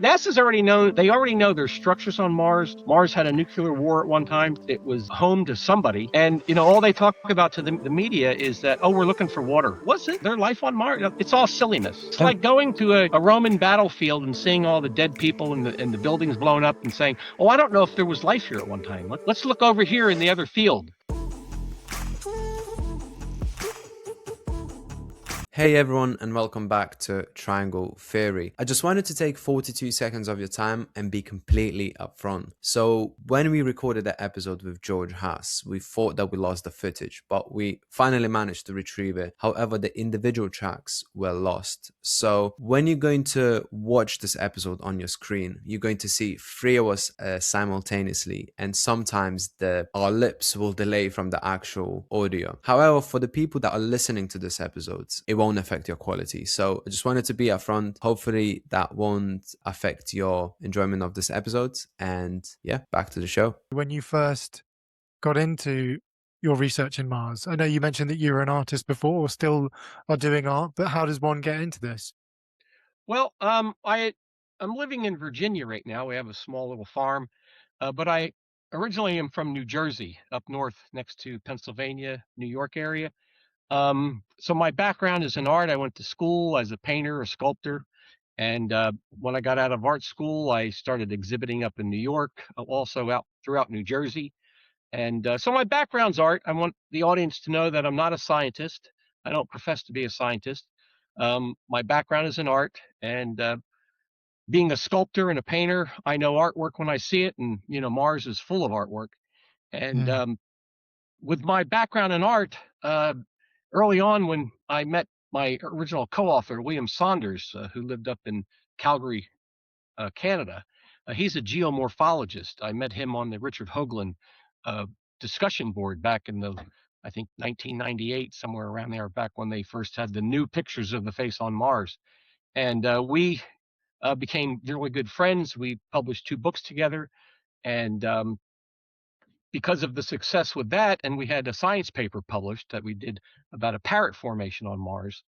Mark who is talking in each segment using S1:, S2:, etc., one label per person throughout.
S1: NASA's already known, they already know there's structures on Mars. Mars had a nuclear war at one time. It was home to somebody. And, all they talk about to the media is that, oh, we're looking for water. Wasn't there life on Mars? It's all silliness. It's like going to a Roman battlefield and seeing all the dead people and the buildings blown up and saying, oh, I don't know if there was life here at one time. Let's look over here in the other field.
S2: Hey everyone, and welcome back to Triangle Theory. I just wanted to take 42 seconds of your time and be completely upfront. So when we recorded that episode with George Haas, we thought that we lost the footage, but we finally managed to retrieve it. However, the individual tracks were lost. So when you're going to watch this episode on your screen, you're going to see three of us simultaneously, and sometimes our lips will delay from the actual audio. However, for the people that are listening to this episode, it won't affect your quality. So I just wanted to be upfront. Hopefully that won't affect your enjoyment of this episode. And yeah, back to the show.
S3: When you first got into your research in Mars, I know you mentioned that you were an artist before or still are doing art, but how does one get into this?
S1: Well, I'm living in Virginia right now. We have a small little farm, but I originally am from New Jersey, up north next to Pennsylvania, New York area. So my background is in art. I went to school as a painter, a sculptor. And when I got out of art school, I started exhibiting up in New York, also out throughout New Jersey. And so my background's art. I want the audience to know that I'm not a scientist. I don't profess to be a scientist. My background is in art, and being a sculptor and a painter, I know artwork when I see it. And, Mars is full of artwork. And with my background in art, early on when I met my original co-author, William Saunders, who lived up in Calgary, Canada, he's a geomorphologist. I met him on the Richard Hoagland discussion board back in I think 1998, somewhere around there, back when they first had the new pictures of the face on Mars. And we became really good friends. We published 2 books together. And because of the success with that, and we had a science paper published that we did about a parrot formation on Mars,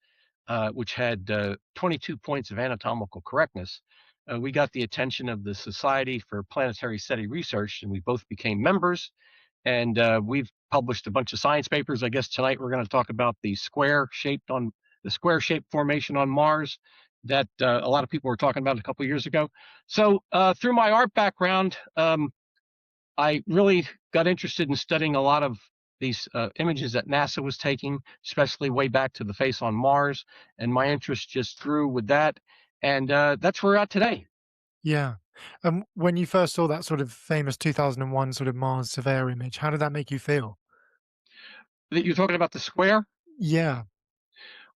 S1: which had 22 points of anatomical correctness. We got the attention of the Society for Planetary SETI Research, and we both became members. And we've published a bunch of science papers. I guess tonight we're going to talk about the square-shaped formation on Mars that a lot of people were talking about a couple of years ago. So through my art background, I really got interested in studying a lot of these images that NASA was taking, especially way back to the face on Mars. And my interest just grew with that. And that's where we're at today.
S3: Yeah. When you first saw that sort of famous 2001 sort of Mars surveyor image, how did that make you feel?
S1: You're talking about the square?
S3: Yeah.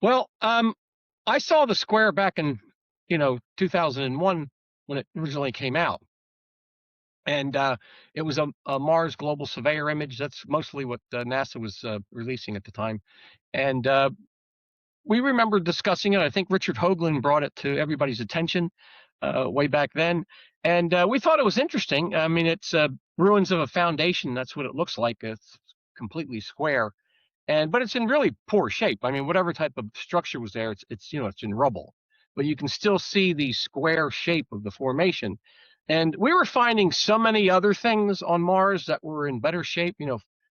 S1: Well, I saw the square back in, 2001 when it originally came out. And it was a Mars Global Surveyor image. That's mostly what NASA was releasing at the time. And we remember discussing it. I think Richard Hoagland brought it to everybody's attention way back then. And we thought it was interesting. I mean, it's ruins of a foundation. That's what it looks like. It's completely square. But it's in really poor shape. I mean, whatever type of structure was there, it's in rubble. But you can still see the square shape of the formation. And we were finding so many other things on Mars that were in better shape,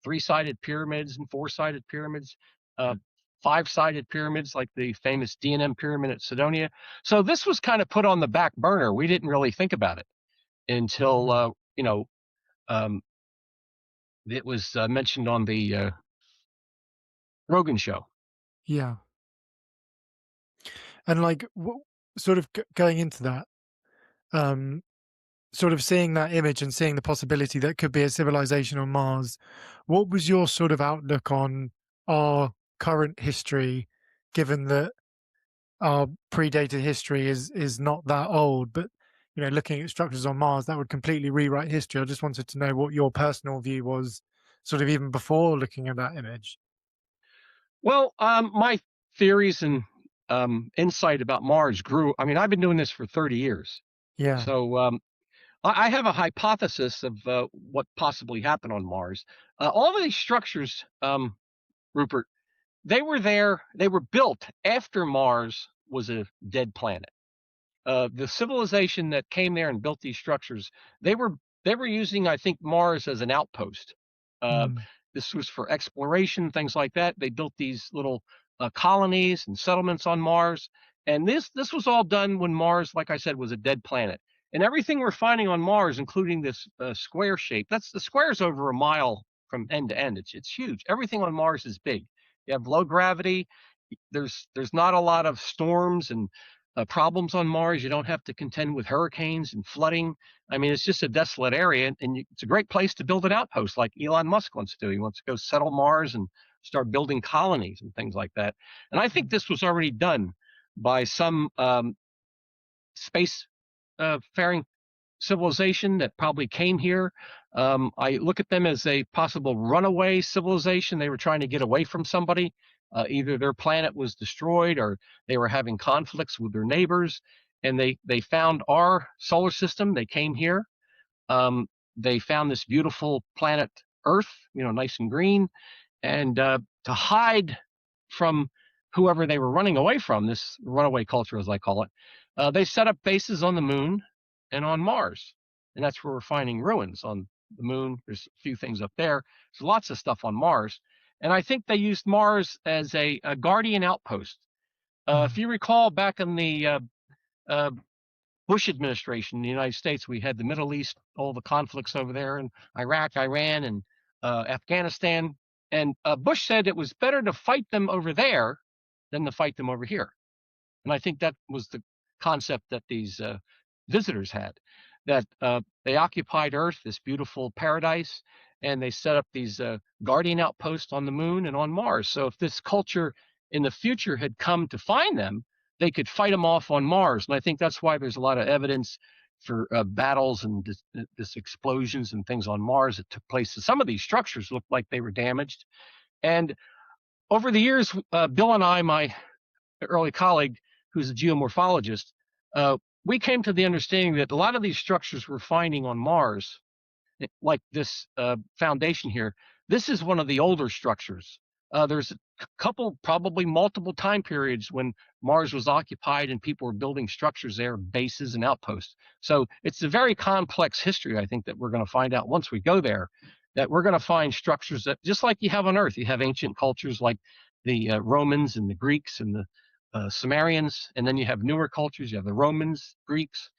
S1: 3-sided pyramids and 4-sided pyramids, 5-sided pyramids like the famous D&M pyramid at Cydonia. So this was kind of put on the back burner. We didn't really think about it until, it was mentioned on the Rogan show.
S3: Yeah. And like, sort of going into that, sort of seeing that image and seeing the possibility that could be a civilization on Mars, what was your sort of outlook on our current history, given that our predated history is not that old, but looking at structures on Mars, that would completely rewrite history. I just wanted to know what your personal view was, sort of even before looking at that image.
S1: Well, my theories and insight about Mars grew. I mean, I've been doing this for 30 years.
S3: Yeah.
S1: So I have a hypothesis of what possibly happened on Mars. All of these structures, Rupert, they were built after Mars was a dead planet. The civilization that came there and built these structures, they were using, I think, Mars as an outpost. Uh,
S3: Mm.
S1: this was for exploration, things like that. They built these little colonies and settlements on Mars, and this was all done when Mars, like I said, was a dead planet. And everything we're finding on Mars, including this square shape, that's the square's over a mile from end to end. It's huge. Everything on Mars is big. You have low gravity. There's not a lot of storms and problems on Mars. You don't have to contend with hurricanes and flooding. I mean, it's just a desolate area, and it's a great place to build an outpost like Elon Musk wants to do. He wants to go settle Mars and start building colonies and things like that. And I think this was already done by some space faring civilization that probably came here. I look at them as a possible runaway civilization. They were trying to get away from somebody. Either their planet was destroyed or they were having conflicts with their neighbors, and they found our solar system. They came here. They found this beautiful planet Earth, nice and green, and to hide from whoever they were running away from, this runaway culture, as I call it, they set up bases on the moon and on Mars. And that's where we're finding ruins on the moon. There's a few things up there. There's lots of stuff on Mars. And I think they used Mars as a guardian outpost. If you recall, back in the Bush administration in the United States, we had the Middle East, all the conflicts over there in Iraq, Iran, and Afghanistan. And Bush said it was better to fight them over there than to fight them over here. And I think that was the concept that these visitors had, that they occupied Earth, this beautiful paradise, and they set up these guardian outposts on the moon and on Mars. So if this culture in the future had come to find them, they could fight them off on Mars. And I think that's why there's a lot of evidence for battles and this explosions and things on Mars that took place. Some of these structures looked like they were damaged. And over the years, Bill and I, my early colleague, who's a geomorphologist, we came to the understanding that a lot of these structures we're finding on Mars, like this foundation here, this is one of the older structures. There's a couple, probably multiple time periods when Mars was occupied and people were building structures there, bases and outposts. So it's a very complex history, I think, that we're going to find out once we go there, that we're going to find structures that, just like you have on Earth, you have ancient cultures like the Romans and the Greeks and the Sumerians, and then you have newer cultures, you have the Romans, Greeks,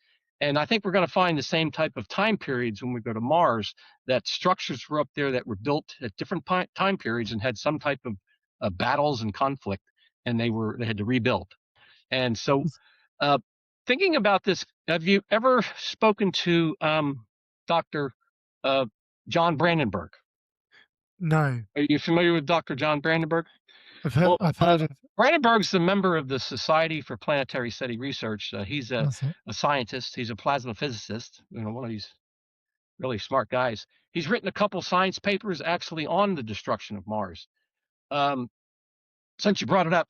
S1: and I think we're going to find the same type of time periods when we go to Mars, that structures were up there that were built at different time periods and had some type of battles and conflict, and they had to rebuild. And so thinking about this, have you ever spoken to Dr. John Brandenburg?
S3: No.
S1: Are you familiar with Dr. John Brandenburg?
S3: I've heard of.
S1: Brandenburg's a member of the Society for Planetary Study Research. He's a scientist. He's a plasma physicist. One of these really smart guys. He's written a couple science papers actually on the destruction of Mars. Since you brought it up,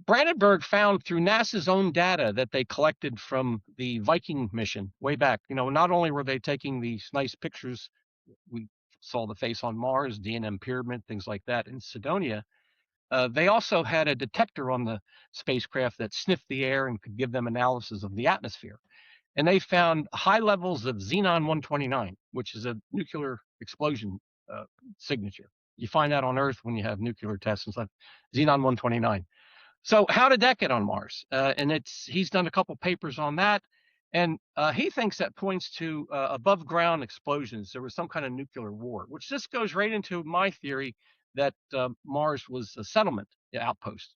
S1: Brandenburg found through NASA's own data that they collected from the Viking mission way back. Not only were they taking these nice pictures, we saw the face on Mars, D&M pyramid, things like that in Cydonia. They also had a detector on the spacecraft that sniffed the air and could give them analysis of the atmosphere. And they found high levels of Xenon 129, which is a nuclear explosion signature. You find that on Earth when you have nuclear tests and stuff, Xenon 129. So how did that get on Mars? And he's done a couple papers on that. And he thinks that points to above ground explosions. There was some kind of nuclear war, which just goes right into my theory that Mars was a settlement outpost.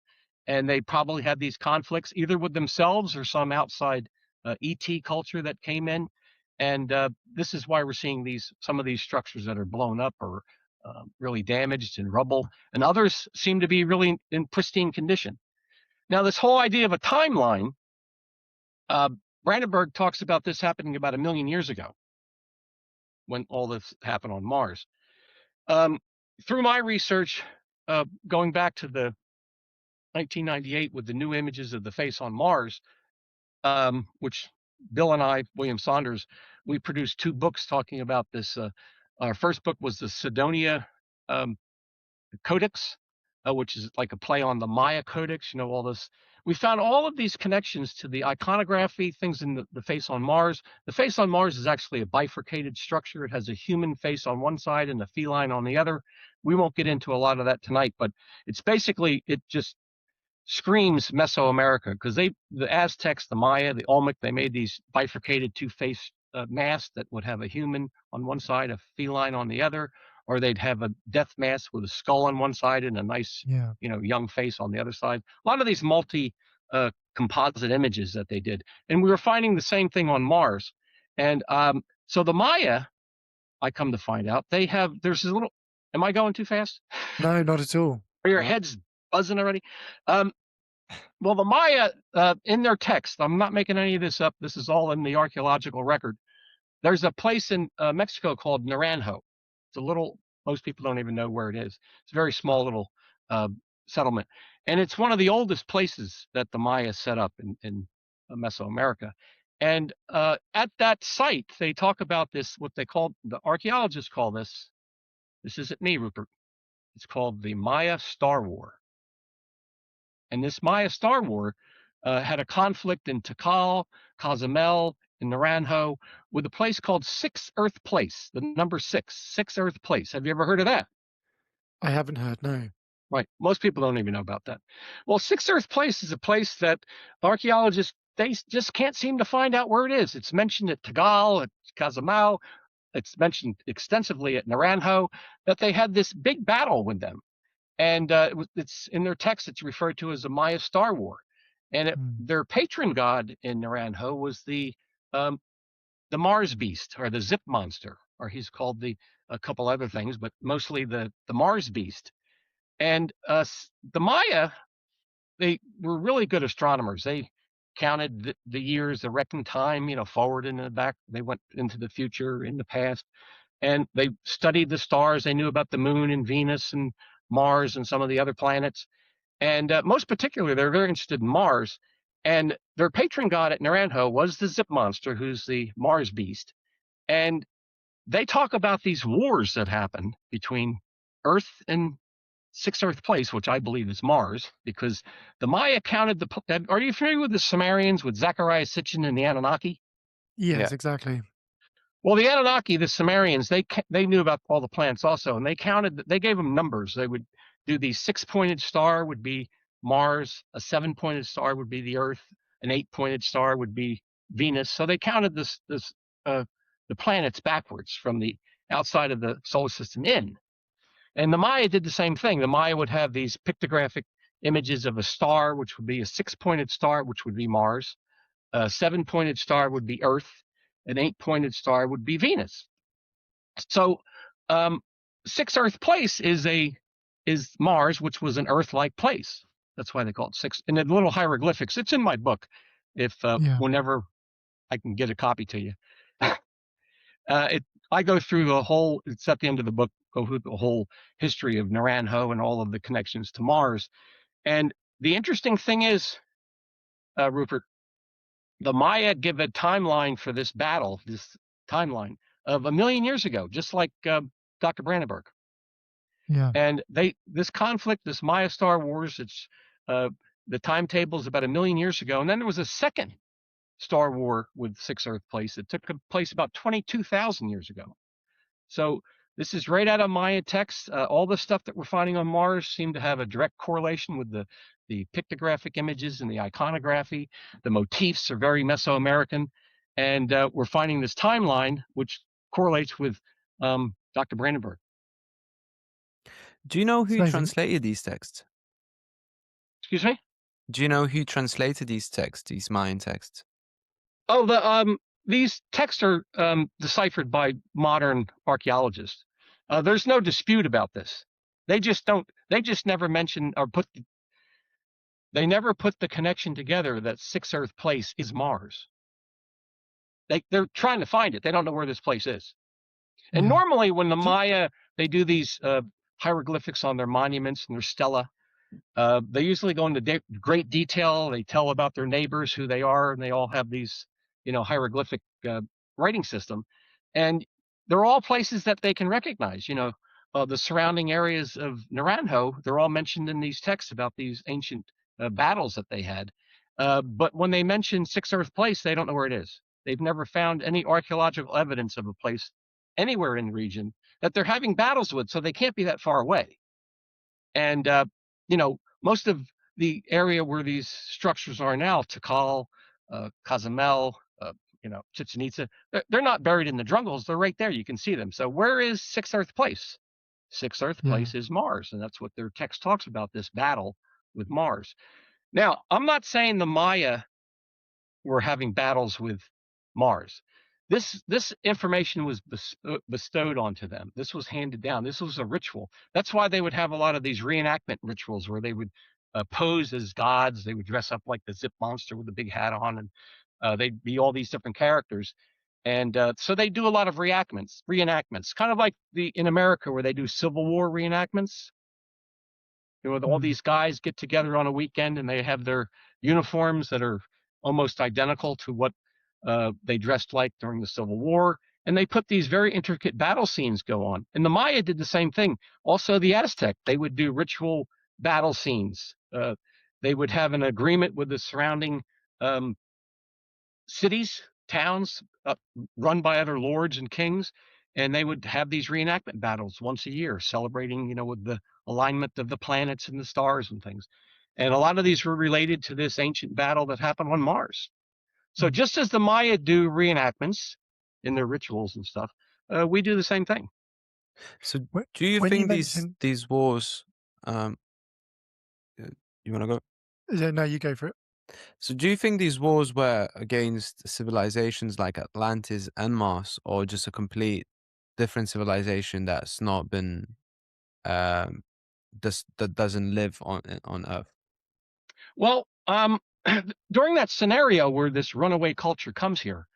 S1: And they probably had these conflicts either with themselves or some outside ET culture that came in. And this is why we're seeing some of these structures that are blown up or really damaged and rubble, and others seem to be really in pristine condition. Now, this whole idea of a timeline, Brandenburg talks about this happening about 1 million years ago when all this happened on Mars. Through my research, going back to the 1998 with the new images of the face on Mars, which Bill and I, William Saunders, we produced 2 books talking about this. Our first book was the Cydonia Codex, which is like a play on the Maya Codex, all this, we found all of these connections to the iconography, things in the face on Mars. The face on Mars is actually a bifurcated structure. It has a human face on one side and a feline on the other. We won't get into a lot of that tonight, but it's basically, it just screams Mesoamerica, because the Aztecs, the Maya, the Olmec, they made these bifurcated two-face masks that would have a human on one side, a feline on the other, or they'd have a death mask with a skull on one side and a nice,
S3: Yeah.
S1: young face on the other side. A lot of these multi composite images that they did, and we were finding the same thing on Mars. And so the Maya, I come to find out, there's a little. Am I going too fast?
S3: No, not at all.
S1: Are your heads buzzing already? Well, the Maya, in their text, I'm not making any of this up. This is all in the archaeological record. There's a place in Mexico called Naranjo. It's a little, most people don't even know where it is. It's a very small little settlement. And it's one of the oldest places that the Maya set up in Mesoamerica. And at that site, they talk about this, what they call, the archaeologists call this isn't me, Rupert, it's called the Maya Star War. And this Maya Star War had a conflict in Tikal, Cozumel, in Naranjo, with a place called Six Earth Place, the number Six Earth Place. Have you ever heard of that?
S3: I haven't heard, no.
S1: Right. Most people don't even know about that. Well, Six Earth Place is a place that archaeologists, they just can't seem to find out where it is. It's mentioned at Tikal, at Cozumel. It's mentioned extensively at Naranjo, that they had this big battle with them. And it's in their text, it's referred to as the Maya Star War. And their patron god in Naranjo was the Mars beast, or the Zip monster, or he's called a couple other things, but mostly the Mars beast. And the Maya, they were really good astronomers. They counted the years, they reckoned time, forward and in the back. They went into the future, in the past, and they studied the stars. They knew about the moon and Venus and Mars and some of the other planets. And most particularly, they're very interested in Mars. And their patron god at Naranjo was the Zip monster, who's the Mars beast. And they talk about these wars that happen between Earth and Six Earth Place, which I believe is Mars, because the Maya counted are you familiar with the Sumerians, with Zechariah Sitchin and the Anunnaki?
S3: Yes, exactly.
S1: Well, the Anunnaki, the Sumerians, they knew about all the planets also, and they gave them numbers. They would do the 6-pointed star would be Mars, a 7-pointed star would be the Earth, an 8-pointed star would be Venus. So they counted the planets backwards from the outside of the solar system in. And the Maya did the same thing. The Maya would have these pictographic images of a star, which would be a 6-pointed star, which would be Mars. A 7-pointed star would be Earth. An 8-pointed star would be Venus. So Six Earth Place is Mars, which was an Earth-like place. That's why they call it Six. And the little hieroglyphics, it's in my book, if whenever I can get a copy to you. I go through the whole, it's at the end of the book, go through the whole history of Naranjo and all of the connections to Mars. And the interesting thing is, Rupert, the Maya give a timeline for this battle, this timeline of 1 million years ago, just like Dr. Brandenburg.
S3: Yeah.
S1: And this conflict, this Maya Star Wars, it's the timetable is about 1 million years ago. And then there was a second Star War with Six Earth Place. It took place about 22,000 years ago. So this is right out of Maya text. All the stuff that we're finding on Mars seem to have a direct correlation with the pictographic images and the iconography. The motifs are very Mesoamerican. And we're finding this timeline, which correlates with Dr. Brandenburg.
S2: Do you know who translated these texts?
S1: Excuse me?
S2: Do you know who translated these texts, these Mayan texts?
S1: Oh, these texts are deciphered by modern archaeologists. There's no dispute about this. They just never mention or they never put the connection together that Six Earth Place is Mars. They're trying to find it. They don't know where this place is. And normally when the Maya, they do these hieroglyphics on their monuments and their stela, they usually go into great detail. They tell about their neighbors, who they are, and they all have these, hieroglyphic writing system. And they're all places that they can recognize. The surrounding areas of Naranjo, they're all mentioned in these texts about these ancient battles that they had. But when they mention Sixth Earth Place, they don't know where it is. They've never found any archaeological evidence of a place anywhere in the region that they're having battles with, so they can't be that far away. And most of the area where these structures are now, Tikal, Cozumel, Chichen Itza, they're not buried in the jungles. They're right there. You can see them. So where is Sixth Earth Place? Sixth Earth Place is Mars, and that's what their text talks about, this battle with Mars. Now, I'm not saying the Maya were having battles with Mars. This information was bestowed onto them. This was handed down. This was a ritual. That's why they would have a lot of these reenactment rituals where they would pose as gods. They would dress up like the Zip Monster with a big hat on, and they'd be all these different characters. And so they do a lot of reenactments, kind of like in America where they do Civil War reenactments. All these guys get together on a weekend and they have their uniforms that are almost identical to what they dressed like during the Civil War. And they put these very intricate battle scenes go on. And the Maya did the same thing. Also, the Aztec, they would do ritual battle scenes. They would have an agreement with the surrounding cities, towns run by other lords and kings, and they would have these reenactment battles once a year, celebrating, with the alignment of the planets and the stars and things. And a lot of these were related to this ancient battle that happened on Mars. So just as the Maya do reenactments in their rituals and stuff, we do the same thing.
S2: So do you think these wars, you want to go?
S3: Yeah, no, you go for it.
S2: So do you think these wars were against civilizations like Atlantis and Mars, or just a complete different civilization that's not been, that doesn't live on Earth?
S1: Well, during that scenario where this runaway culture comes here,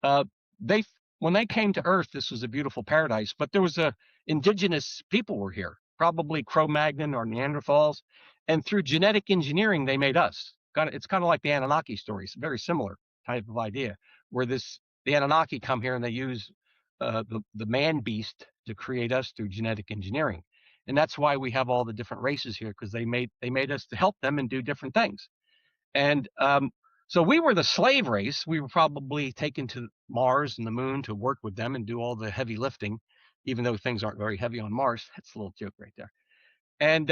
S1: when they came to Earth, this was a beautiful paradise, but there was indigenous people were here, probably Cro-Magnon or Neanderthals, and through genetic engineering, they made us. It's kind of like the Anunnaki story. It's a very similar type of idea, where the Anunnaki come here and they use the man beast to create us through genetic engineering. And that's why we have all the different races here, because they made us to help them and do different things. And so we were the slave race. We were probably taken to Mars and the moon to work with them and do all the heavy lifting, even though things aren't very heavy on Mars. That's a little joke right there. And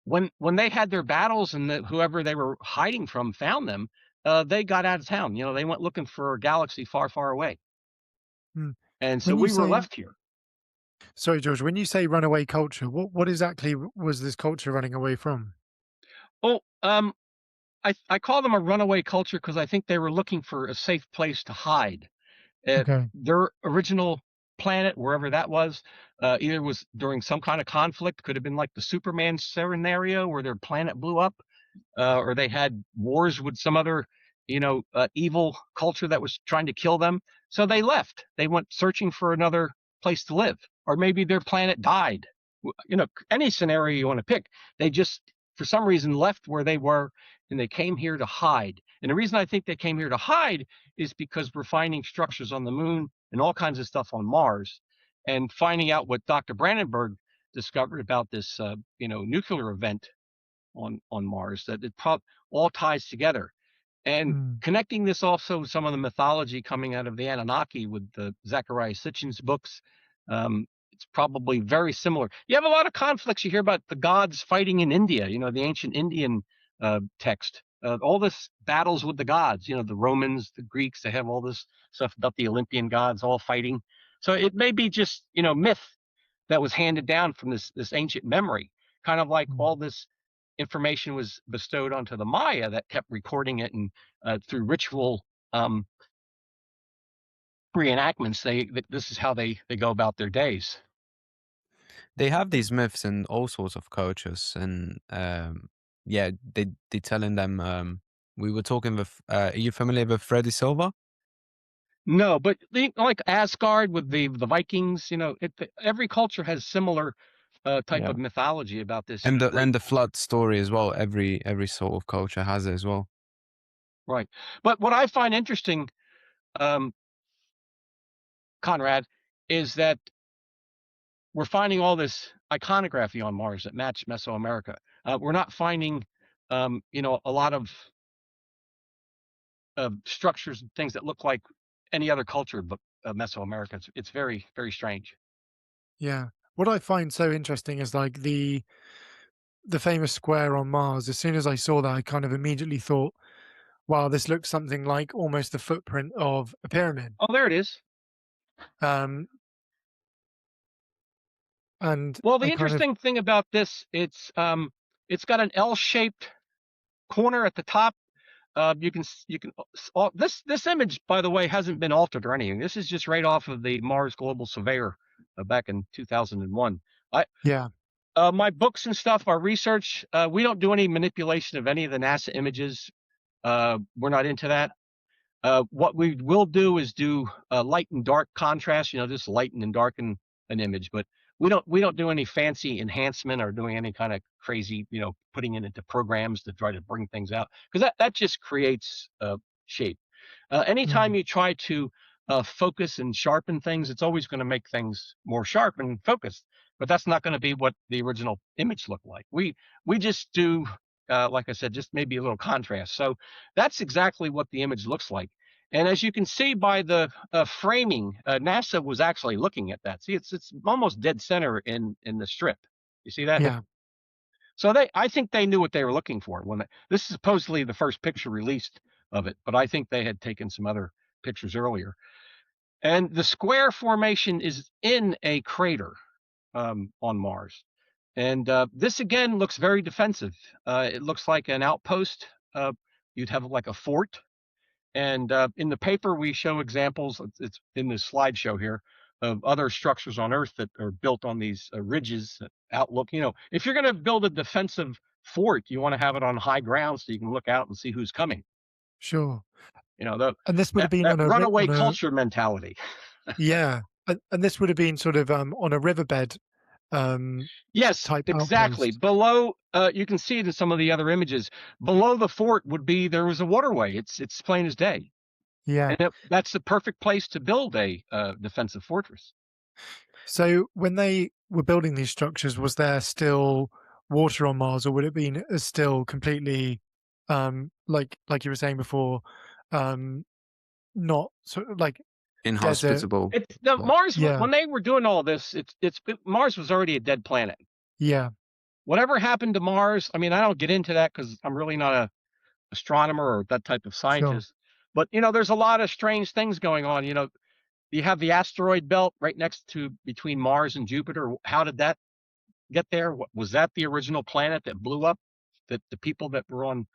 S1: when they had their battles and whoever they were hiding from found them, they got out of town. They went looking for a galaxy far, far away. And so we were left here.
S3: Sorry, George, when you say runaway culture, what exactly was this culture running away from?
S1: Oh, I call them a runaway culture because I think they were looking for a safe place to hide.
S3: Okay.
S1: Their original planet, wherever that was, either was during some kind of conflict, could have been like the Superman scenario where their planet blew up, or they had wars with some other, evil culture that was trying to kill them. So they left. They went searching for another place to live, or maybe their planet died. Any scenario you want to pick. They just, for some reason, left where they were, and they came here to hide. And the reason I think they came here to hide is because we're finding structures on the moon and all kinds of stuff on Mars, and finding out what Dr. Brandenburg discovered about this, nuclear event on Mars, that it all ties together. And connecting this also with some of the mythology coming out of the Anunnaki with the Zecharia Sitchin's books, it's probably very similar. You have a lot of conflicts. You hear about the gods fighting in India, the ancient Indian text. All this battles with the gods, the Romans, the Greeks, they have all this stuff about the Olympian gods all fighting. So it may be just, myth that was handed down from this ancient memory, kind of like all this information was bestowed onto the Maya that kept recording it, and through ritual reenactments, this is how they go about their days.
S2: They have these myths in all sorts of cultures, and they telling them. We were talking with. Are you familiar with Freddy Silver?
S1: No, but like Asgard with the Vikings, every culture has similar type of mythology about this.
S2: And the flood story as well. Every sort of culture has it as well.
S1: Right. But what I find interesting, Conrad, is that we're finding all this iconography on Mars that match Mesoamerica. We're not finding you know, a lot of structures and things that look like any other culture, but Mesoamerica. It's very, very strange.
S3: Yeah. What I find so interesting is like the famous square on Mars. As soon as I saw that, I kind of immediately thought, wow, this looks something like almost the footprint of a pyramid.
S1: Oh, there it is.
S3: Um, and
S1: Well, the
S3: I kind of,
S1: interesting thing about this, it's got an L-shaped corner at the top. This image, by the way, hasn't been altered or anything. This is just right off of the Mars Global Surveyor back in 2001. I
S3: yeah,
S1: My books and stuff, our research, we don't do any manipulation of any of the NASA images. We're not into that. What we will do is do light and dark contrast, you know, just lighten and darken an image, but we don't do any fancy enhancement or doing any kind of crazy, you know, putting it into programs to try to bring things out, because that just creates shape. Anytime
S3: mm,
S1: you try to focus and sharpen things, it's always going to make things more sharp and focused. But that's not going to be what the original image looked like. We just do, like I said, just maybe a little contrast. So that's exactly what the image looks like. And as you can see by the framing, NASA was actually looking at that. See, it's almost dead center in the strip. You see that?
S3: yeah,
S1: So I think they knew what they were looking for when this is supposedly the first picture released of it, but I think they had taken some other pictures earlier. And the square formation is in a crater on Mars. And this again looks very defensive. It looks like an outpost. You'd have like a fort. And in the paper, we show examples. It's in this slideshow here of other structures on Earth that are built on these ridges. Outlook, you know, if you're going to build a defensive fort, you want to have it on high ground so you can look out and see who's coming.
S3: sure.
S1: You know,
S3: And this would have been
S1: that
S3: on
S1: runaway culture mentality.
S3: yeah, and this would have been sort of on a riverbed
S1: Yes,
S3: type
S1: exactly.
S3: outpost.
S1: Below, you can see it in some of the other images. Below the fort would be there was a waterway. It's plain as day,
S3: Yeah.
S1: and that's the perfect place to build a defensive fortress.
S3: So when they were building these structures, was there still water on Mars, or would it have been still completely, like you were saying before, um, not sort of like desert?
S2: Inhospitable.
S1: It's the
S2: Like,
S1: Mars
S3: Yeah,
S1: when they were doing all this. Mars was already a dead planet.
S3: yeah,
S1: Whatever happened to Mars? I mean, I don't get into that because I'm really not a astronomer or that type of
S3: sure.
S1: scientist. But you know, there's a lot of strange things going on. You know, you have the asteroid belt right next to between Mars and Jupiter. How did that get there? Was that the original planet that blew up that the people that were on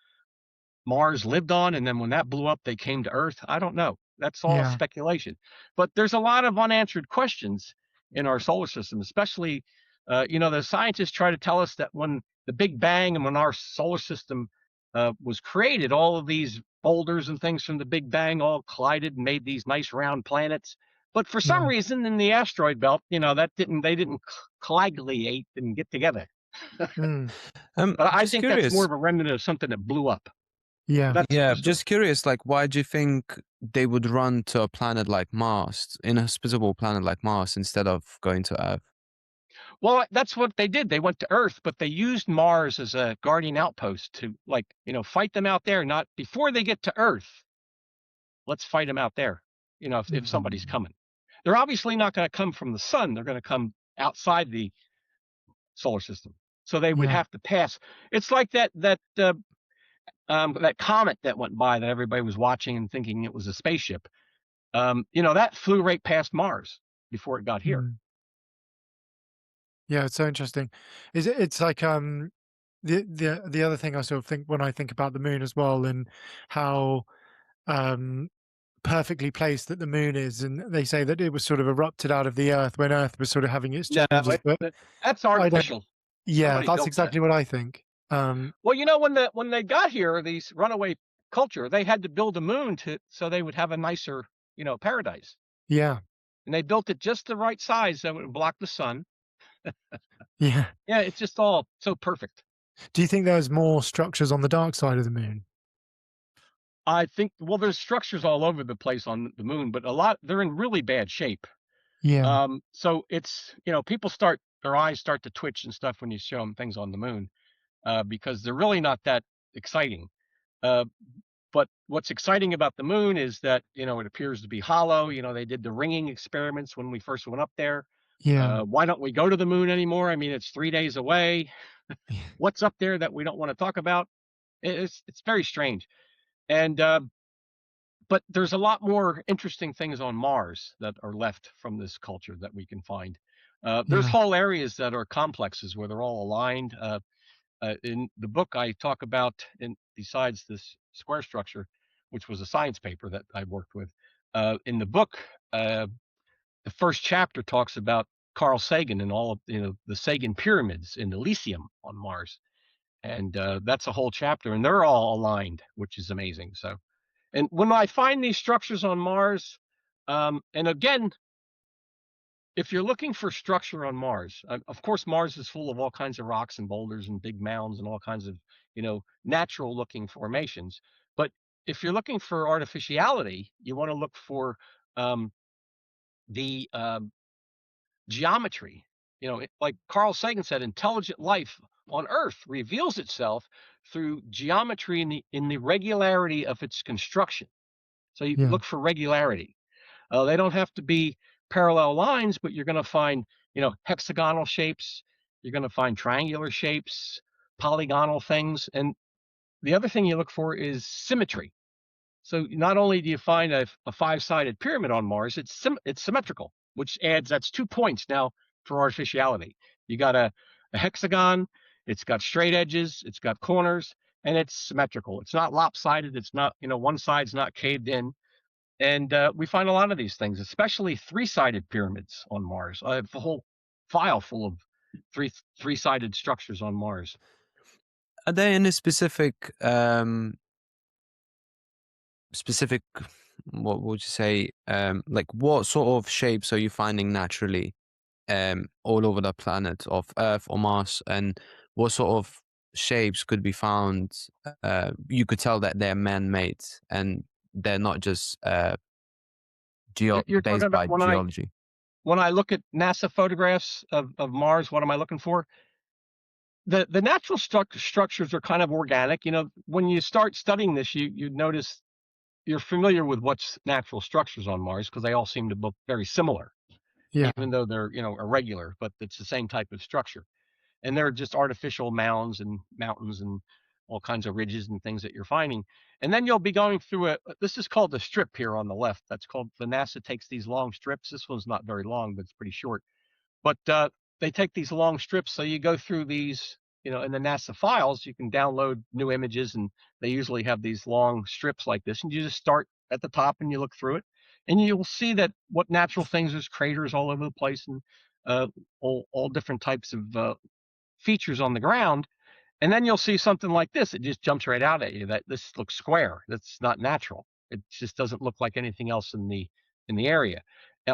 S1: Mars lived on, and then when that blew up, they came to Earth? I don't know. That's all
S3: Yeah,
S1: speculation. But there's a lot of unanswered questions in our solar system, especially, you know, the scientists try to tell us that when the Big Bang and when our solar system was created, all of these boulders and things from the Big Bang all collided and made these nice round planets. But for some
S3: yeah.
S1: reason, in the asteroid belt, you know, they didn't coagulate and get together.
S3: Mm,
S1: But I
S2: just
S1: think that's more
S2: curious.
S1: of a remnant of something that blew up.
S3: yeah.
S1: That's
S2: Yeah,
S1: just
S2: just curious. Like, why do you think they would run to a planet like Mars, inhospitable planet like Mars, instead of going to Earth?
S1: well, that's what they did. They went to Earth, but they used Mars as a guardian outpost to, like, you know, fight them out there. Not before they get to Earth. Let's fight them out there. You know, if
S3: Mm,
S1: somebody's coming, they're obviously not going to come from the sun. They're going to come outside the solar system. So they would
S3: yeah,
S1: have to pass. It's like that comet that went by that everybody was watching and thinking it was a spaceship. You know, that flew right past Mars before it got here.
S3: mm. Yeah, it's so interesting. It's like the other thing I sort of think when I think about the moon as well, and how um perfectly placed that the moon is, and they say that it was sort of erupted out of the earth when earth was sort of having its
S1: No,
S3: changes, but
S1: that's
S3: I don't.
S1: artificial.
S3: Yeah,
S1: Somebody
S3: that's
S1: built that.
S3: exactly what I think.
S1: Well, you know, when they got here, these runaway culture, they had to build a moon to so they would have a nicer, you know, paradise.
S3: Yeah,
S1: And they built it just the right size so it would block the sun.
S3: yeah.
S1: Yeah, it's just all so perfect.
S3: Do you think there's more structures on the dark side of the moon?
S1: I think well, there's structures all over the place on the moon, but a lot they're in really bad shape.
S3: Yeah,
S1: So it's you know, people their eyes start to twitch and stuff when you show them things on the moon, because they're really not that exciting. Uh, but what's exciting about the moon is that, you know, it appears to be hollow. You know, they did the ringing experiments when we first went up there.
S3: Yeah.
S1: Why don't we go to the moon anymore? I mean, it's 3 days away.
S3: Yeah.
S1: What's up there that we don't want to talk about? It's very strange. And but there's a lot more interesting things on Mars that are left from this culture that we can find. There's
S3: Yeah.
S1: whole areas that are complexes where they're all aligned. In the book, I talk about, besides this square structure, which was a science paper that I worked with. In the book, the first chapter talks about Carl Sagan and all of, you know, the Sagan pyramids in Elysium on Mars, and that's a whole chapter, and they're all aligned, which is amazing. So, and when I find these structures on Mars, and again, if you're looking for structure on Mars, of course, Mars is full of all kinds of rocks and boulders and big mounds and all kinds of, you know, natural looking formations. But if you're looking for artificiality, you want to look for um, the geometry. You know, like Carl Sagan said, intelligent life on Earth reveals itself through geometry in the regularity of its construction. So you
S3: Yeah.
S1: look for regularity. They don't have to be parallel lines, but you're going to find, you know, hexagonal shapes. You're going to find triangular shapes, polygonal things. And the other thing you look for is symmetry. So not only do you find a five-sided pyramid on Mars, it's symmetrical, which adds, that's 2 points now for artificiality. You got a hexagon, it's got straight edges, it's got corners, and it's symmetrical. It's not lopsided. It's not, you know, one side's not caved in. And we find a lot of these things, especially three-sided pyramids on Mars. I have a whole file full of three-sided structures on Mars.
S2: Are there any specific, what would you say, like what sort of shapes are you finding naturally all over the planet of Earth or Mars, and what sort of shapes could be found, you could tell that they're man-made and they're not just
S1: You're talking
S2: based
S1: about
S2: by geology?
S1: when I look at NASA photographs of Mars, what am I looking for? The natural structures are kind of organic. You know, when you start studying this, you notice you're familiar with what's natural structures on Mars because they all seem to look very similar,
S3: Yeah.
S1: even though they're, you know, irregular, but it's the same type of structure. And they're just artificial mounds and mountains and all kinds of ridges and things that you're finding. And then you'll be going through this is called the strip here on the left. That's called, the NASA takes these long strips. This one's not very long, but it's pretty short. But they take these long strips, so you go through these, you know, in the NASA files, you can download new images, and they usually have these long strips like this, and you just start at the top and you look through it, and you'll see that what natural things, there's craters all over the place, and all different types of features on the ground. And then you'll see something like this. It just jumps right out at you that this looks square. That's not natural. It just doesn't look like anything else in the area.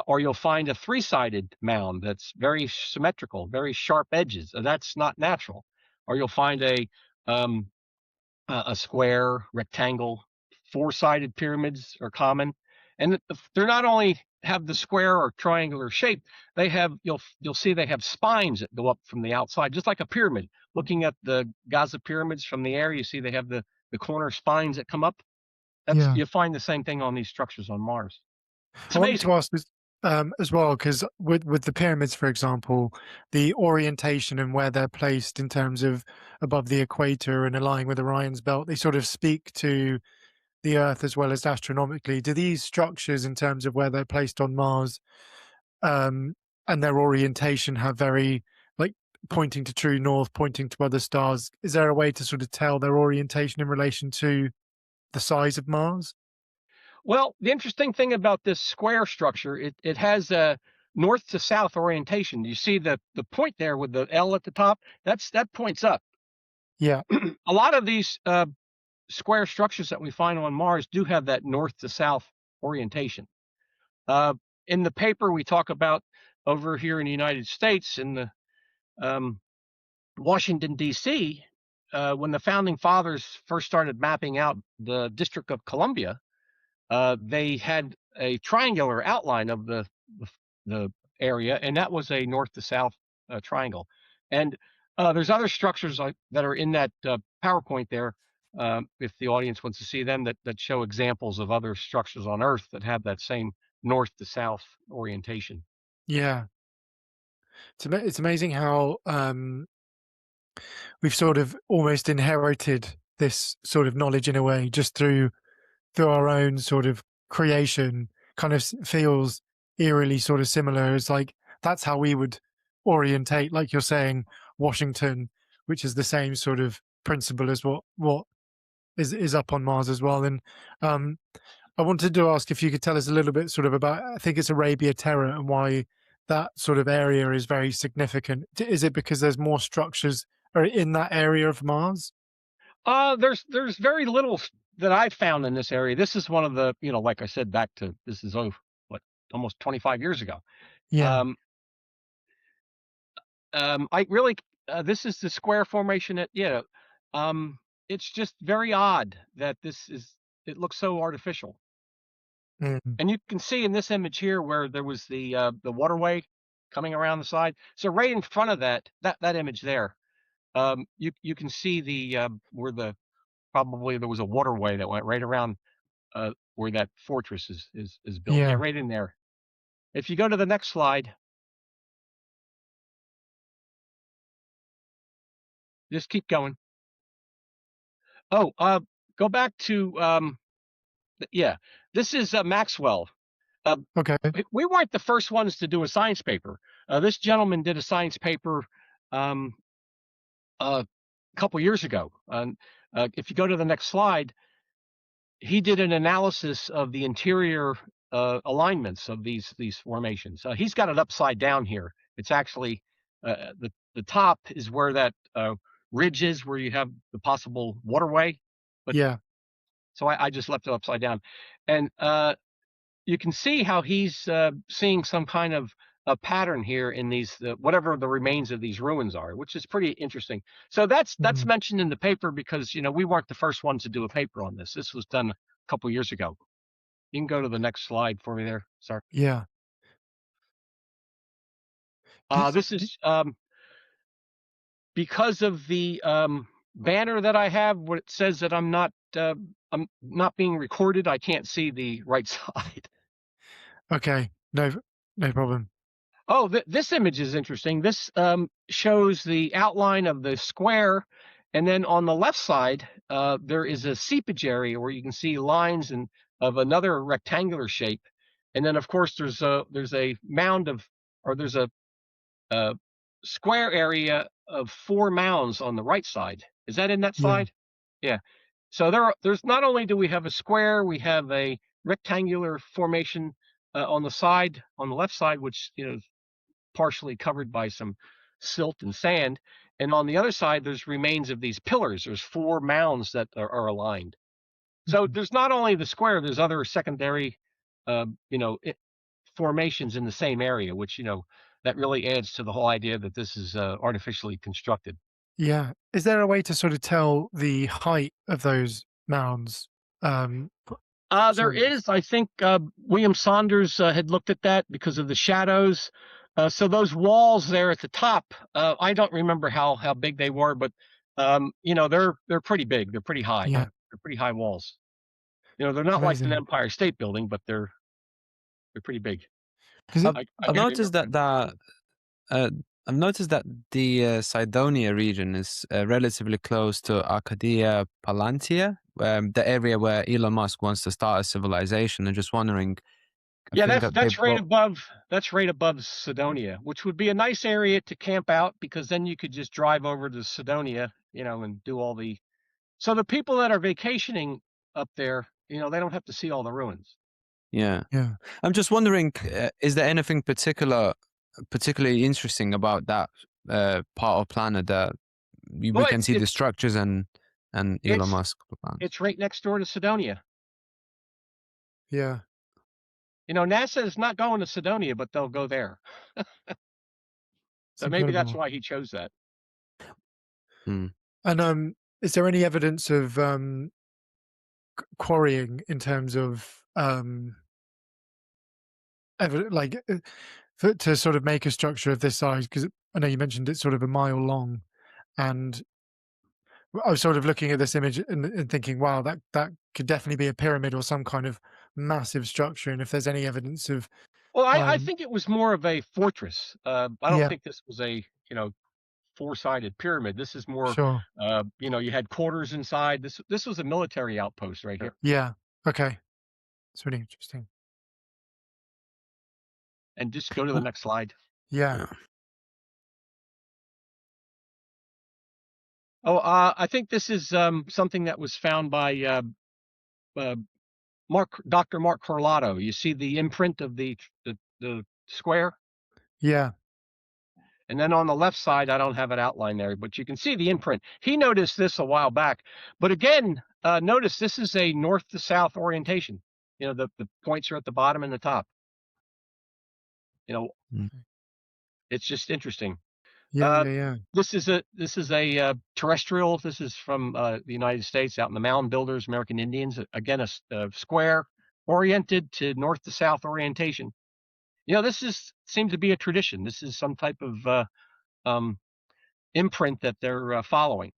S1: Or you'll find a three-sided mound that's very symmetrical, very sharp edges. That's not natural. Or you'll find um, a square, rectangle, four-sided pyramids are common, and they're not only have the square or triangular shape, they have, you'll see they have spines that go up from the outside, just like a pyramid. Looking at the Gaza pyramids from the air, you see they have the corner spines that come up. That's,
S3: Yeah.
S1: you find the same thing on these structures on Mars. It's
S3: I wanted
S1: amazing.
S3: to ask this as well, because with the pyramids, for example, the orientation and where they're placed in terms of above the equator and aligning with Orion's belt, they sort of speak to the Earth as well as astronomically. Do these structures, in terms of where they're placed on Mars, um, and their orientation, have very, like, pointing to true north, pointing to other stars? Is there a way to sort of tell their orientation in relation to the size of Mars?
S1: Well, the interesting thing about this square structure, it has a north to south orientation. You see the point there with the L at the top? That points up.
S3: Yeah.
S1: A lot of these square structures that we find on Mars do have that north to south orientation. Uh, in the paper we talk about over here in the United States, in the um, Washington D.C., when the founding fathers first started mapping out the District of Columbia, they had a triangular outline of the area, and that was a north to south triangle. And there's other structures that are in that PowerPoint there. if the audience wants to see them, that show examples of other structures on Earth that have that same north to south orientation.
S3: Yeah. It's amazing how we've sort of almost inherited this sort of knowledge in a way just through our own sort of creation. Kind of feels eerily sort of similar. It's like that's how we would orientate, like you're saying, Washington, which is the same sort of principle as what is up on Mars as well. And um, I wanted to ask if you could tell us a little bit sort of about, I think it's Arabia Terra, and why that sort of area is very significant. Is it because there's more structures in that area of Mars?
S1: There's very little that I've found in this area. This is one of the, like I said, this is what, almost 25 years ago.
S3: Yeah.
S1: Um, I really, this is the square formation it's just very odd that it looks so artificial.
S3: Mm.
S1: And you can see in this image here where there was the waterway coming around the side. So right in front of that image there, you can see where probably there was a waterway that went right around where that fortress is built. Yeah,
S3: Yeah.
S1: right in there. If you go to the next slide, just keep going. Oh, go back to yeah. This is Maxwell.
S3: Okay.
S1: We weren't the first ones to do a science paper. This gentleman did a science paper um, a couple years ago. If you go to the next slide, he did an analysis of the interior alignments of these formations. He's got it upside down here. It's actually the top is where that ridge is, where you have the possible waterway. But
S3: Yeah.
S1: so I just left it upside down, and you can see how he's seeing some kind of a pattern here in these whatever the remains of these ruins are, which is pretty interesting. So that's
S3: Mm.
S1: mentioned in the paper because we weren't the first ones to do a paper on this. This was done a couple years ago. You can go to the next slide for me there. Sorry.
S3: Yeah. Does-
S1: This is because of the banner that I have, where it says that I'm not being recorded. I can't see the right side.
S3: Okay. No problem.
S1: Oh, this image is interesting. This shows the outline of the square, and then on the left side, there is a seepage area where you can see lines of another rectangular shape, and then of course there's a mound there's a square area of 4 mounds on the right side. Is that in that
S3: Yeah.
S1: slide? Yeah. So there's not only do we have a square, we have a rectangular formation on the left side, which partially covered by some silt and sand. And on the other side, there's remains of these pillars. There's 4 mounds that are aligned. So there's not only the square, there's other secondary, formations in the same area, which, that really adds to the whole idea that this is artificially constructed.
S3: Yeah. Is there a way to sort of tell the height of those mounds?
S1: There is, I think, William Saunders had looked at that because of the shadows. So those walls there at the top, I don't remember how big they were, but they're pretty big. They're pretty high.
S3: Yeah.
S1: They're pretty high walls. They're not like an
S3: Amazing.
S1: Empire State Building, but they're pretty big.
S3: Because
S2: I've,
S3: it,
S1: I
S2: I've
S1: can't
S2: noticed
S1: remember.
S2: I've noticed that the Cydonia region is relatively close to Arcadia Palantia, the area where Elon Musk wants to start a civilization. I'm just wondering.
S1: Yeah,
S2: They
S1: that's right
S2: brought,
S1: above Cydonia, which would be a nice area to camp out because then you could just drive over to Cydonia, and do all the. So the people that are vacationing up there, they don't have to see all the ruins.
S2: yeah.
S3: yeah.
S2: I'm just wondering, is there anything particularly interesting about that part of planet that we
S1: Well,
S2: can
S1: it's
S2: see the
S1: it's
S2: structures and Elon
S1: it's
S2: Musk plans?
S1: it's right next door to Cydonia.
S3: Yeah.
S1: NASA is not going to Cydonia, but they'll go there.
S3: It's
S1: So maybe that's
S3: incredible.
S1: why he chose that.
S2: Hmm.
S3: And is there any evidence of quarrying in terms of like to sort of make a structure of this size? Because I know you mentioned it's sort of a mile long, and I was sort of looking at this image and thinking, wow, that could definitely be a pyramid or some kind of massive structure. And if there's any evidence of,
S1: Well, I think it was more of a fortress. I don't
S3: yeah,
S1: think this was a, four-sided pyramid. This is more,
S3: sure,
S1: you had quarters inside. This was a military outpost right here.
S3: yeah, okay, it's really interesting.
S1: And just go to the
S3: Well,
S1: next slide.
S3: yeah,
S2: Yeah.
S1: Oh, I think this is something that was found by uh, Dr. Mark Corlado. You see the imprint of the square,
S3: yeah,
S1: and then on the left side, I don't have it outlined there, but you can see the imprint. He noticed this a while back, but again, notice this is a north to south orientation. The points are at the bottom and the top.
S2: Mm.
S1: It's just interesting.
S3: yeah,
S1: Uh,
S3: yeah, yeah,
S1: this is a terrestrial. This is from the United States, out in the Mound Builders, American Indians. Again, a square oriented to north to south orientation. This seems to be a tradition. This is some type of um, imprint that they're following,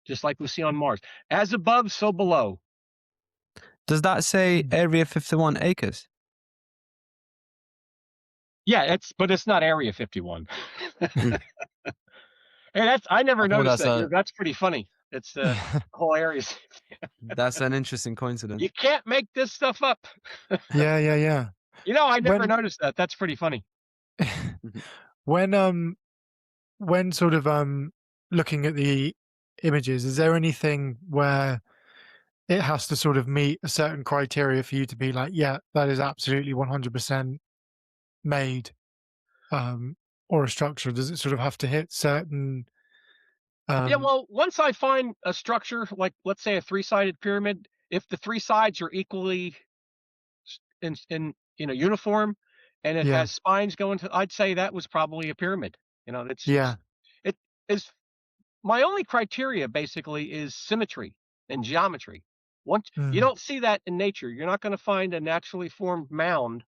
S1: just like we see on Mars. As above, so below.
S4: Does that say
S3: Mm.
S4: Area 51 acres?
S1: Yeah, but it's not Area 51. And I never
S4: I thought
S1: noticed
S4: that's
S1: that. That's pretty funny. It's the whole area.
S2: That's an interesting coincidence.
S1: You can't make this stuff up.
S3: yeah, yeah, yeah.
S1: I never
S3: When
S1: noticed that. That's pretty funny.
S3: when when sort of looking at the images, is there anything where it has to sort of meet a certain criteria for you to be like, yeah, that is absolutely 100% made, or a structure? Does it sort of have to hit certain?
S1: Yeah, well, once I find a structure, like let's say a three-sided pyramid, if the three sides are equally in uniform, and it
S3: Yeah,
S1: has spines going to, I'd say that was probably a pyramid.
S3: yeah,
S1: It is my only criteria basically is symmetry and geometry. Once you
S3: mm,
S1: don't see that in nature, you're not going to find a naturally formed mound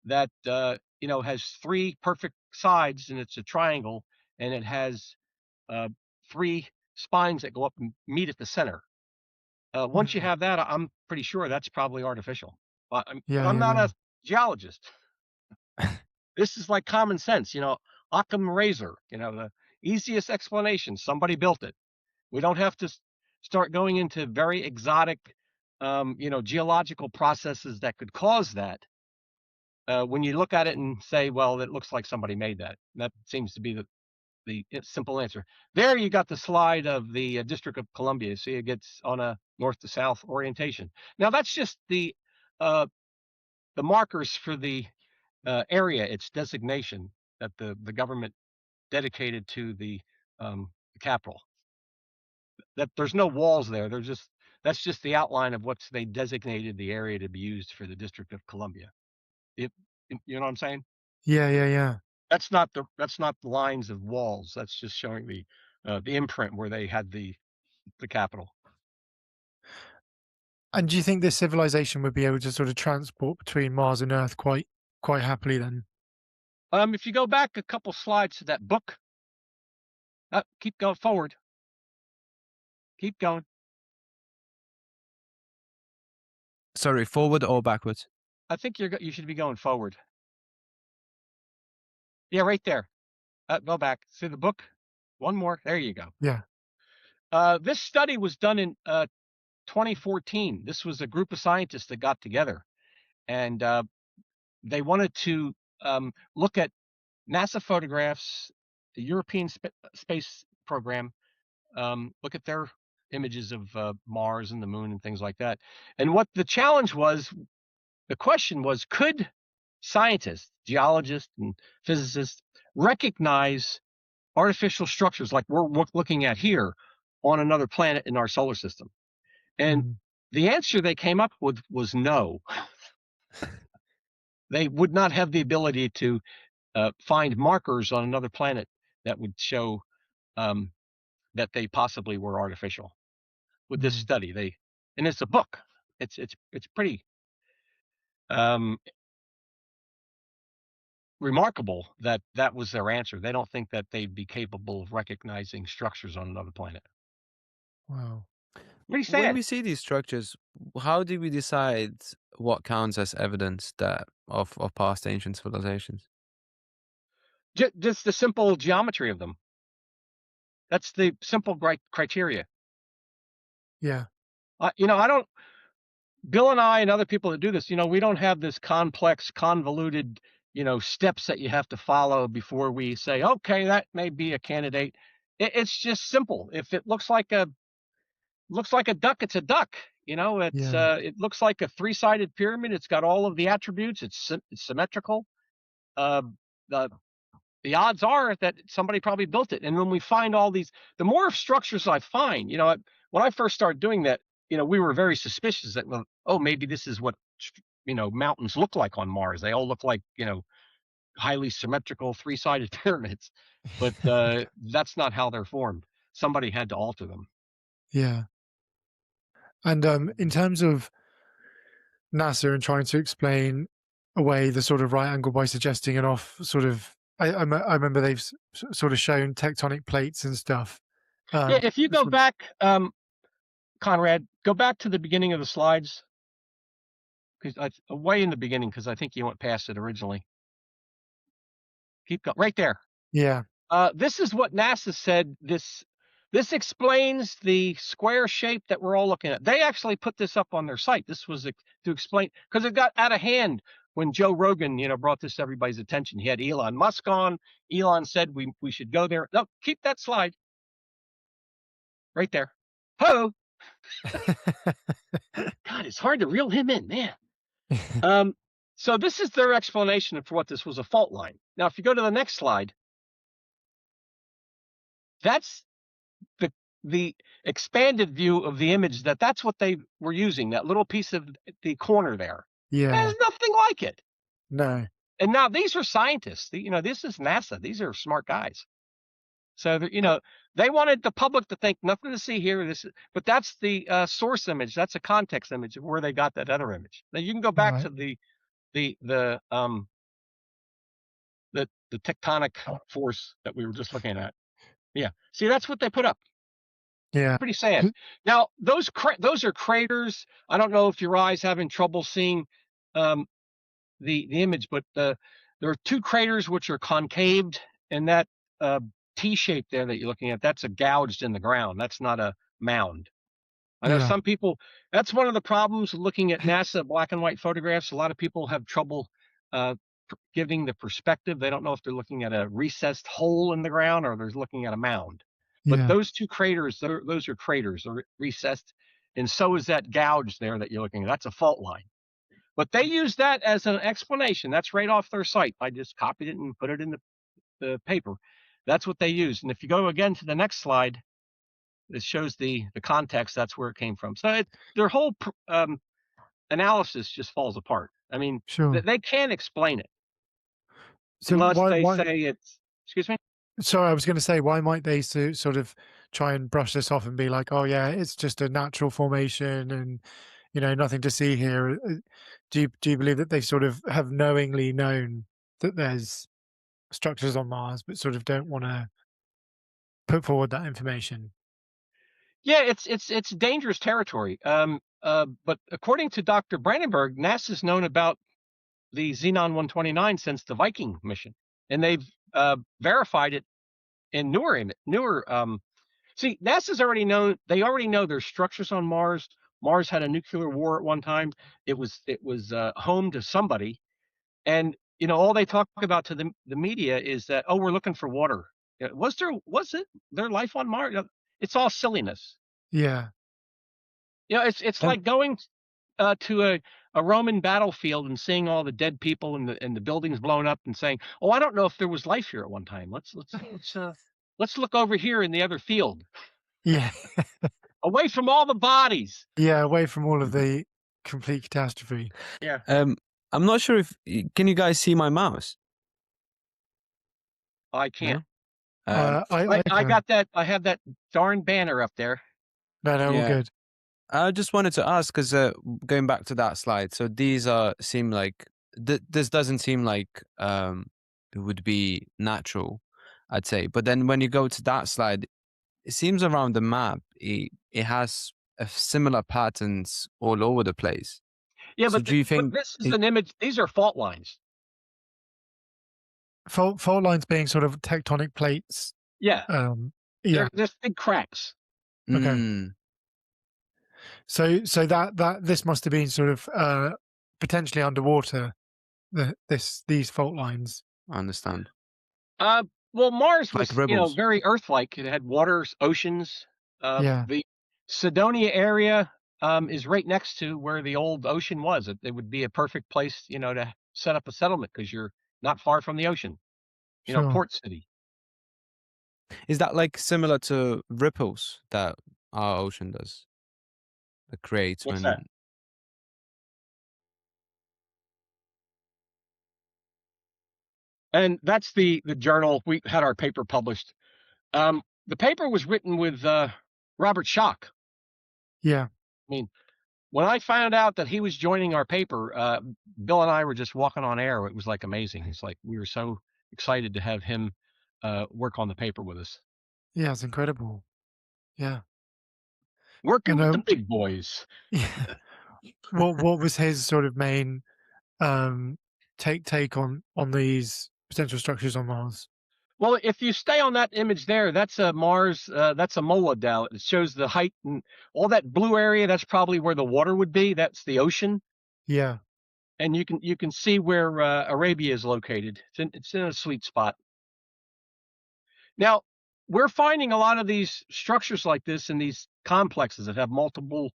S1: that has three perfect sides and it's a triangle and it has uh, three spines that go up and meet at the center. Once you
S3: mm,
S1: have that, I'm pretty sure that's probably artificial. But
S3: yeah,
S1: I'm
S3: yeah,
S1: not
S3: yeah,
S1: a geologist. This is like common sense. Occam razor. The easiest explanation. Somebody built it. We don't have to start going into very exotic, geological processes that could cause that. When you look at it and say, well, it looks like somebody made that. That seems to be the simple answer. There you got the slide of the District of Columbia. See, it gets on a north to south orientation. Now that's just uh, the markers for the area, its designation that the government dedicated to the capital. That there's no walls there. That's just the outline of what's they designated the area to be used for the District of Columbia. It, you know what I'm saying?
S3: yeah, yeah, yeah.
S1: That's not the lines of walls. That's just showing the imprint where they had the capital.
S3: And do you think this civilization would be able to sort of transport between Mars and Earth quite happily then?
S1: If you go back a couple slides to that book, keep going forward. Keep going.
S4: Sorry, forward or backwards?
S1: I think you should be going forward. Yeah, right there. Go back. See the book? One more. There you go.
S3: Yeah,
S1: This study was done in 2014. This was a group of scientists that got together, and they wanted to look at NASA photographs, the European Space Program, look at their images of Mars and the Moon and things like that. And what the challenge was, the question was, could scientists, geologists, and physicists recognize artificial structures like we're looking at here on another planet in our solar system? And
S3: mm,
S1: the answer they came up with was no. They would not have the ability to find markers on another planet that would show um, that they possibly were artificial with this
S3: mm,
S1: study. And it's a book. It's pretty. Um, remarkable that that was their answer. They don't think that they'd be capable of recognizing structures on another planet.
S3: Wow.
S1: Pretty
S4: When
S1: sad.
S4: we see these structures, how do we decide what counts as evidence that of past ancient civilizations?
S1: Just the simple geometry of them. That's the simple criteria.
S3: Yeah.
S1: You know, I don't. Bill and I and other people that do this, you know, we don't have this complex, convoluted, you know, steps that you have to follow before we say, okay, that may be a candidate. It's just simple. If it looks like a duck, it's a duck. You know,
S3: Yeah.
S1: it looks like a three-sided pyramid. It's got all of the attributes. It's symmetrical. Uh, the the odds are that somebody probably built it. And when we find all these, the more structures I find, you know, when I first started doing that, you know, we were very suspicious that, well, oh, maybe this is what, you know, mountains look like on Mars. They all look like, you know, highly symmetrical three-sided pyramids, but that's not how they're formed. Somebody had to alter them.
S3: Yeah. And in terms of NASA and trying to explain away the sort of right angle by suggesting an off sort of, I remember they've sort of shown tectonic plates and stuff.
S1: Yeah, if you go
S3: sort of-
S1: back, Conrad, go back to the beginning of the slides, because way in the beginning, because I think you went past it originally. Keep going, right there.
S3: yeah.
S1: This is what NASA said. This explains the square shape that we're all looking at. They actually put this up on their site. This was to explain, because it got out of hand when Joe Rogan, you know, brought this to everybody's attention. He had Elon Musk on. Elon said we should go there. No, keep that slide right there. Ho! God, it's hard to reel him in, man. So this is their explanation for what this was, a fault line. Now, if you go to the next slide, that's the expanded view of the image. That's what they were using, that little piece of the corner there.
S3: Yeah.
S1: There's nothing like it.
S3: No.
S1: And now these are scientists. You know, this is NASA. These are smart guys. So, you know, they wanted the public to think nothing to see here. But that's the source image. That's a context image of where they got that other image. Now you can go back
S3: Right.
S1: to the tectonic force that we were just looking at. Yeah. See, that's what they put up.
S3: Yeah.
S1: Pretty sad. Now, those are craters. I don't know if your eye's having trouble seeing the image, but there are two craters which are concaved, and that T shape there that you're looking at, that's a gouged in the ground. That's not a mound. I know
S3: Yeah.
S1: some people, that's one of the problems looking at NASA black and white photographs. A lot of people have trouble giving the perspective. They don't know if they're looking at a recessed hole in the ground or they're looking at a mound. But
S3: Yeah.
S1: those two craters, those are craters, they're recessed. And so is that gouge there that you're looking at. That's a fault line. But they use that as an explanation. That's right off their site. I just copied it and put it in the paper. That's what they use. And if you go again to the next slide, it shows the context. That's where it came from. So their whole analysis just falls apart. I mean,
S3: Sure.
S1: they can't explain it.
S3: So
S1: unless they
S3: why
S1: say it's, excuse me?
S3: Sorry, I was going to say, why might they sort of try and brush this off and be like, oh yeah, it's just a natural formation and, you know, nothing to see here. Do you believe that they sort of have knowingly known that there's structures on Mars, but sort of don't want to put forward that information?
S1: Yeah, it's dangerous territory. But according to Dr. Brandenburg, NASA's known about the Xenon 129 since the Viking mission, and they've verified it in newer. See, NASA's already known. They already know there's structures on Mars. Mars had a nuclear war at one time. It was home to somebody, and you know all they talk about to the media is that, oh, we're looking for water. Was there life on Mars? It's all silliness.
S3: Yeah.
S1: You know, it's like going to a Roman battlefield and seeing all the dead people and the buildings blown up and saying, "Oh, I don't know if there was life here at one time. Let's look over here in the other field,
S3: Yeah.
S1: away from all the bodies."
S3: Yeah. Away from all of the complete catastrophe.
S1: Yeah.
S4: I'm not sure if can you guys see my mouse?
S1: I can't.
S3: I
S1: I got that. I have that darn banner up there.
S3: No, all
S4: Yeah.
S3: good.
S4: I just wanted to ask because going back to that slide, so these seem like this doesn't seem like would be natural, I'd say. But then when you go to that slide, it seems around the map it has a similar patterns all over the place.
S1: Yeah,
S4: So do you
S1: but
S4: think
S1: this is an image. These are fault lines.
S3: Fault lines being sort of tectonic plates.
S1: Yeah,
S3: Yeah.
S1: there's big cracks.
S3: Okay.
S4: Mm,
S3: So that this must have been sort of potentially underwater. These fault lines.
S4: I understand.
S1: Uh, well, Mars
S4: Like
S1: was,
S4: ripples.
S1: very Earth-like. It had waters, oceans.
S3: Yeah.
S1: The Cydonia area is right next to where the old ocean was. It would be a perfect place, to set up a settlement because you're not far from the ocean.
S3: Sure.
S1: Port city.
S4: Is that like similar to ripples that our ocean does? That creates
S1: What's that?
S4: when
S1: And that's the journal we had our paper published. The paper was written with Robert Schoch.
S3: Yeah.
S1: I mean, when I found out that he was joining our paper, Bill and I were just walking on air. It was like amazing. It's like we were so excited to have him work on the paper with us.
S3: Yeah. It's incredible. Yeah.
S1: Working
S3: And
S1: with the big boys.
S3: yeah. What was his sort of main um take on these potential structures on Mars?
S1: Well, if you stay on that image there, that's a Mars. That's a Mola Dow. It shows the height and all that blue area. That's probably where the water would be. That's the ocean,
S3: Yeah.
S1: and you can see where Arabia is located. It's in a sweet spot. Now, we're finding a lot of these structures like this in these complexes that have multiple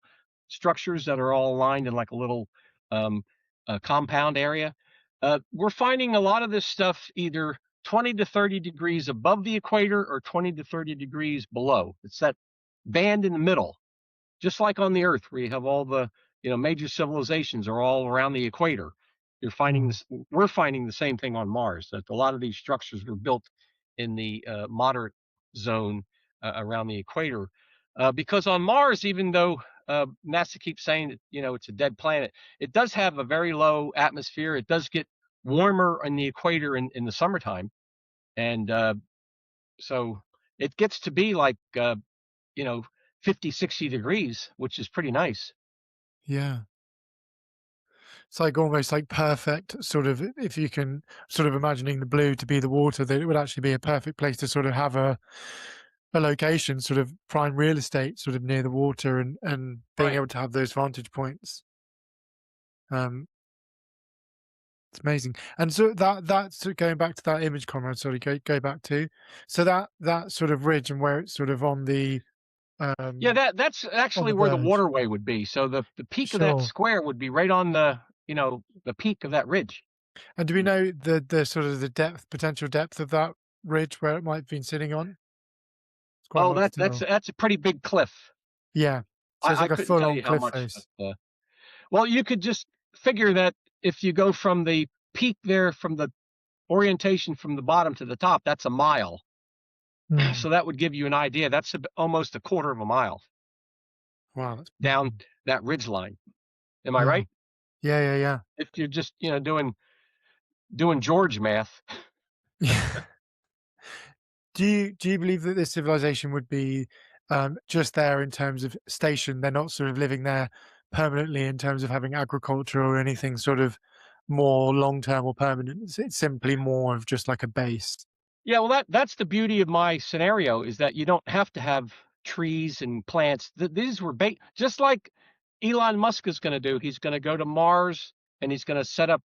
S1: structures that are all aligned in like a little um, compound area. We're finding a lot of this stuff either 20 to 30 degrees above the equator or 20 to 30 degrees below. It's that band in the middle, just like on the Earth, where you have all the major civilizations are all around the equator. You're finding
S3: Mm.
S1: this. We're finding the same thing on Mars. That a lot of these structures were built in the moderate zone around the equator, because on Mars, even though NASA keeps saying that it's a dead planet, it does have a very low atmosphere. It does get warmer on the equator in the summertime, and so it gets to be like you know 50, 60 degrees, which is pretty nice.
S3: Yeah. It's like almost like perfect sort of, if you can sort of imagining the blue to be the water, that it would actually be a perfect place to sort of have a location, sort of prime real estate, sort of near the water, and being
S1: Right.
S3: able to have those vantage points. Um, it's amazing. And so that's going back to that image, Conrad. Sorry, go back to. So that sort of ridge and where it's sort of
S1: Yeah,
S3: um
S1: that's
S3: on
S1: actually
S3: the
S1: where the
S3: verge.
S1: waterway would be. So the peak of that
S3: Sure.
S1: square would be right on the peak of that ridge.
S3: And do we know the sort of the depth, potential depth of that ridge where it might have been sitting on? It's quite
S1: Oh,
S3: hard to
S1: that's
S3: tell.
S1: that's a pretty big cliff.
S3: Yeah. So it's
S1: I
S3: like a
S1: couldn't tell
S3: full-on
S1: you how
S3: cliff
S1: much,
S3: face.
S1: but well, you could just figure that if you go from the peak there, from the orientation from the bottom to the top, that's a mile.
S3: Mm.
S1: So that would give you an idea. That's almost a quarter of a mile
S3: Wow, that's
S1: down that ridge line. Am I
S3: yeah.
S1: right?
S3: Yeah.
S1: If you're just doing George math.
S3: Yeah. Do you believe that this civilization would be just there in terms of station? They're not sort of living there permanently in terms of having agriculture or anything sort of more long term or permanent. It's simply more of just like a base.
S1: Yeah, well, that's the beauty of my scenario is that you don't have to have trees and plants. These were just like Elon Musk is going to do. He's going to go to Mars and he's going to set up.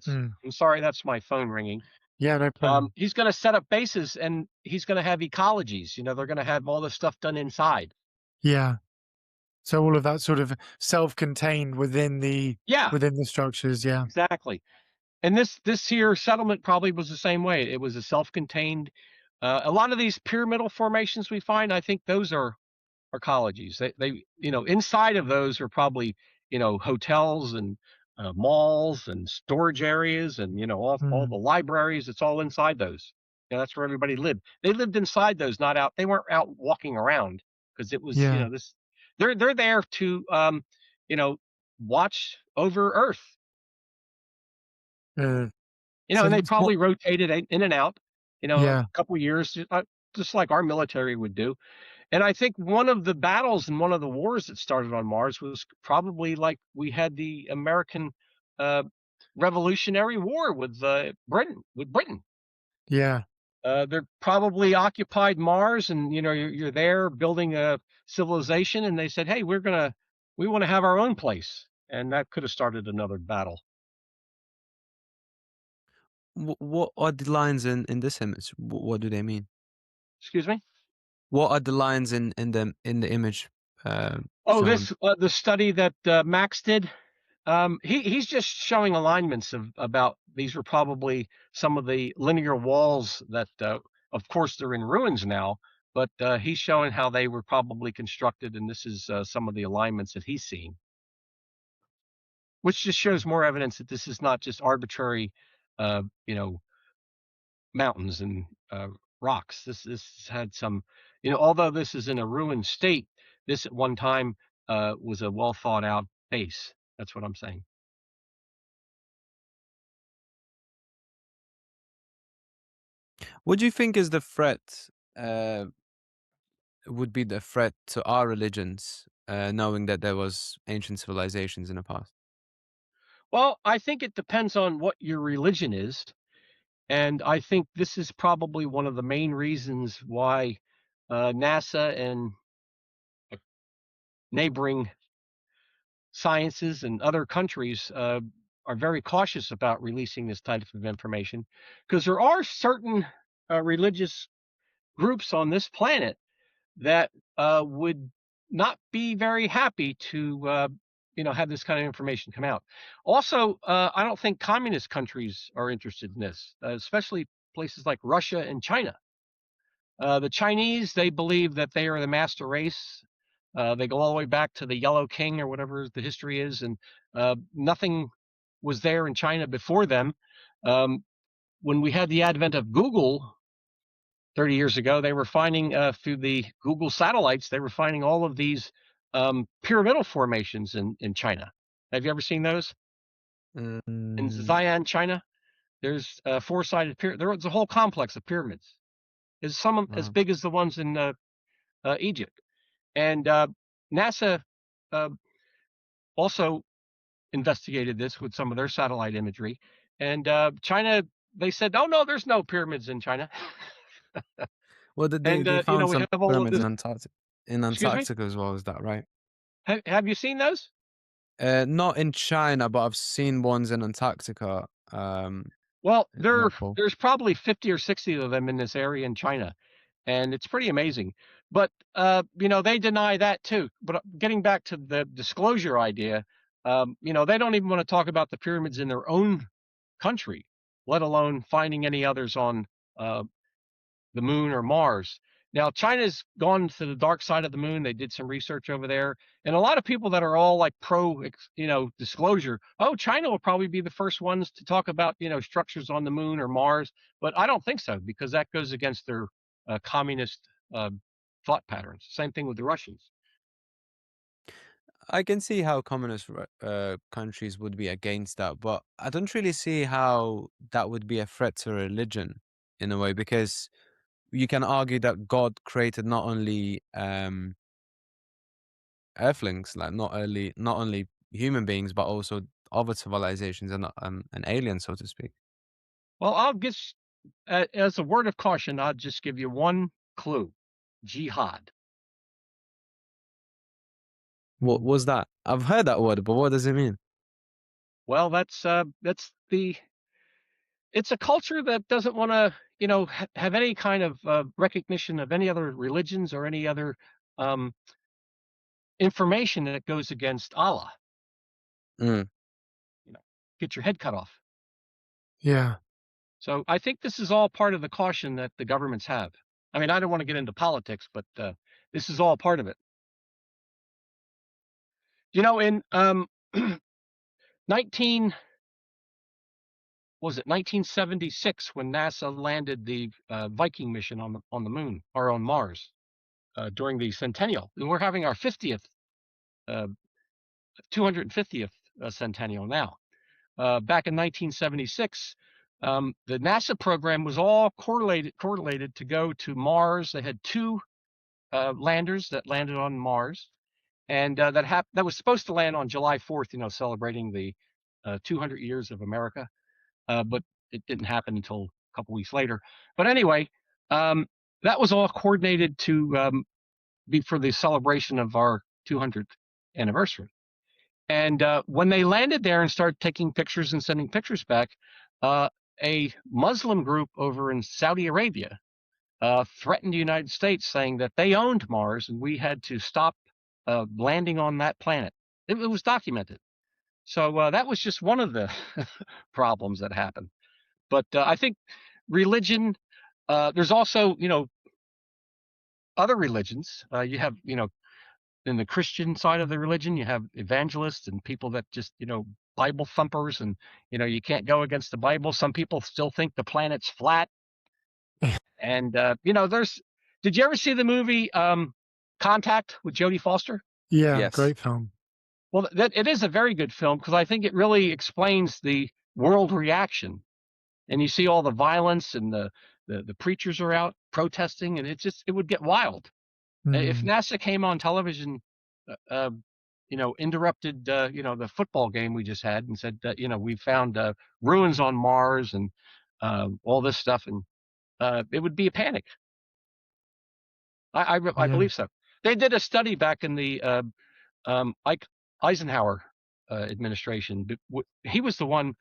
S3: Mm.
S1: I'm sorry, that's my phone ringing.
S3: Yeah, no problem.
S1: He's going to set up bases and he's going to have ecologies. They're going to have all this stuff done inside.
S3: Yeah. So all of that sort of self-contained within
S1: Yeah,
S3: the structures. Yeah.
S1: exactly. And this here settlement probably was the same way. It was a self-contained. A lot of these pyramidal formations we find, I think those are ecologies. They inside of those are probably hotels and malls and storage areas and all the
S3: Mm.
S1: libraries. It's all inside those. That's where everybody lived. They lived inside those, not out. They weren't out walking around because it was
S3: Yeah.
S1: this. They're there to you know watch over Earth.
S3: Uh,
S1: And they
S3: So what?
S1: probably rotated in and out, a
S3: Yeah,
S1: couple years, just like our military would do. And I think one of the battles and one of the wars that started on Mars was probably like we had the American uh, Revolutionary War with Britain.
S3: yeah.
S1: They're probably occupied Mars, and you're there building a civilization, and they said, "Hey, we want to have our own place," and that could have started another battle.
S4: What are the lines in this image? What do they mean?
S1: Excuse me.
S4: What are the lines in the image
S1: Oh,
S4: shown?
S1: this the study that Max did. He's just showing alignments about these were probably some of the linear walls that, of course, they're in ruins now, but he's showing how they were probably constructed, and this is some of the alignments that he's seeing, which just shows more evidence that this is not just arbitrary, uh, you know, mountains and rocks. This had some, although this is in a ruined state, this at one time was a well thought out base. That's what I'm saying.
S4: What do you think is the threat? Would be the threat to our religions, knowing that there was ancient civilizations in the past?
S1: Well, I think it depends on what your religion is. And I think this is probably one of the main reasons why NASA and neighboring sciences and other countries are very cautious about releasing this type of information, because there are certain religious groups on this planet that would not be very happy to have this kind of information come out. Also, I don't think communist countries are interested in this, especially places like Russia and China. The Chinese, they believe that they are the master race. They go all the way back to the Yellow King or whatever the history is, and nothing was there in China before them. Um, when we had the advent of Google 30 years ago, they were finding through the Google satellites, they were finding all of these pyramidal formations in China. Have you ever seen those? In
S4: Mm,
S1: Xi'an, China, there's four-sided pyramid. There's a whole complex of pyramids. Is some as
S4: wow.
S1: big as the ones in Egypt. And NASA uh, also investigated this with some of their satellite imagery. And China, they said, "Oh no, there's no pyramids in China."
S4: Well,
S1: And
S4: they found
S1: we
S4: some
S1: have all of
S4: pyramids
S1: this.
S4: in Antarctica. In
S1: Excuse me.
S4: Antarctica as well, is that right?
S1: Have you seen those?
S4: Not in China, but I've seen ones in Antarctica.
S1: Well,
S4: In the North Pole.
S1: there's probably 50 or 60 of them in this area in China, and it's pretty amazing. But they deny that too. But getting back to the disclosure idea, they don't even want to talk about the pyramids in their own country, let alone finding any others on uh, the moon or Mars. Now, China's gone to the dark side of the moon. They did some research over there, and a lot of people that are all like pro, disclosure. Oh, China will probably be the first ones to talk about structures on the moon or Mars, but I don't think so, because that goes against their communist uh, thought patterns. Same thing with the Russians.
S4: I can see how communist countries would be against that, but I don't really see how that would be a threat to religion in a way, because you can argue that God created not only Earthlings, like not only human beings, but also other civilizations and aliens, so to speak.
S1: Well, I'll just, as a word of caution, I'll just give you one clue: jihad.
S4: What was that? I've heard that word, but what does it mean?
S1: Well, that's the it's a culture that doesn't want to, have any kind of recognition of any other religions or any other um, information that goes against Allah.
S4: Mm.
S1: You know, get your head cut off.
S3: Yeah.
S1: So I think this is all part of the caution that the governments have. I mean, I don't want to get into politics, but this is all part of it. In 19 was it 1976 when NASA landed the Viking mission on the moon or on Mars during the centennial. And we're having our 50th, uh, 250th centennial now. Back in 1976, the NASA program was all correlated to go to Mars. They had 2 landers that landed on Mars, and that was supposed to land on July 4th, celebrating the 200 years of America, but it didn't happen until a couple weeks later. But anyway, that was all coordinated to be for the celebration of our 200th anniversary. And when they landed there and started taking pictures and sending pictures back, a Muslim group over in Saudi Arabia threatened the United States, saying that they owned Mars and we had to stop landing on that planet. It was documented. So that was just one of the problems that happened. But I think religion, there's also, other religions. You have, in the Christian side of the religion, you have evangelists and people that just, Bible thumpers, and, you can't go against the Bible. Some people still think the planet's flat. And, did you ever see the movie Contact with Jodie Foster?
S3: Yeah,
S4: Yes.
S3: great film.
S1: Well, it is a very good film, because I think it really explains the world reaction. And you see all the violence, and the preachers are out protesting, and it would get wild. If NASA came on television, interrupted, the football game we just had, and said that, we found ruins on Mars and all this stuff, and it would be a panic. I
S3: Yeah.
S1: believe so. They did a study back in the Eisenhower administration. He was the one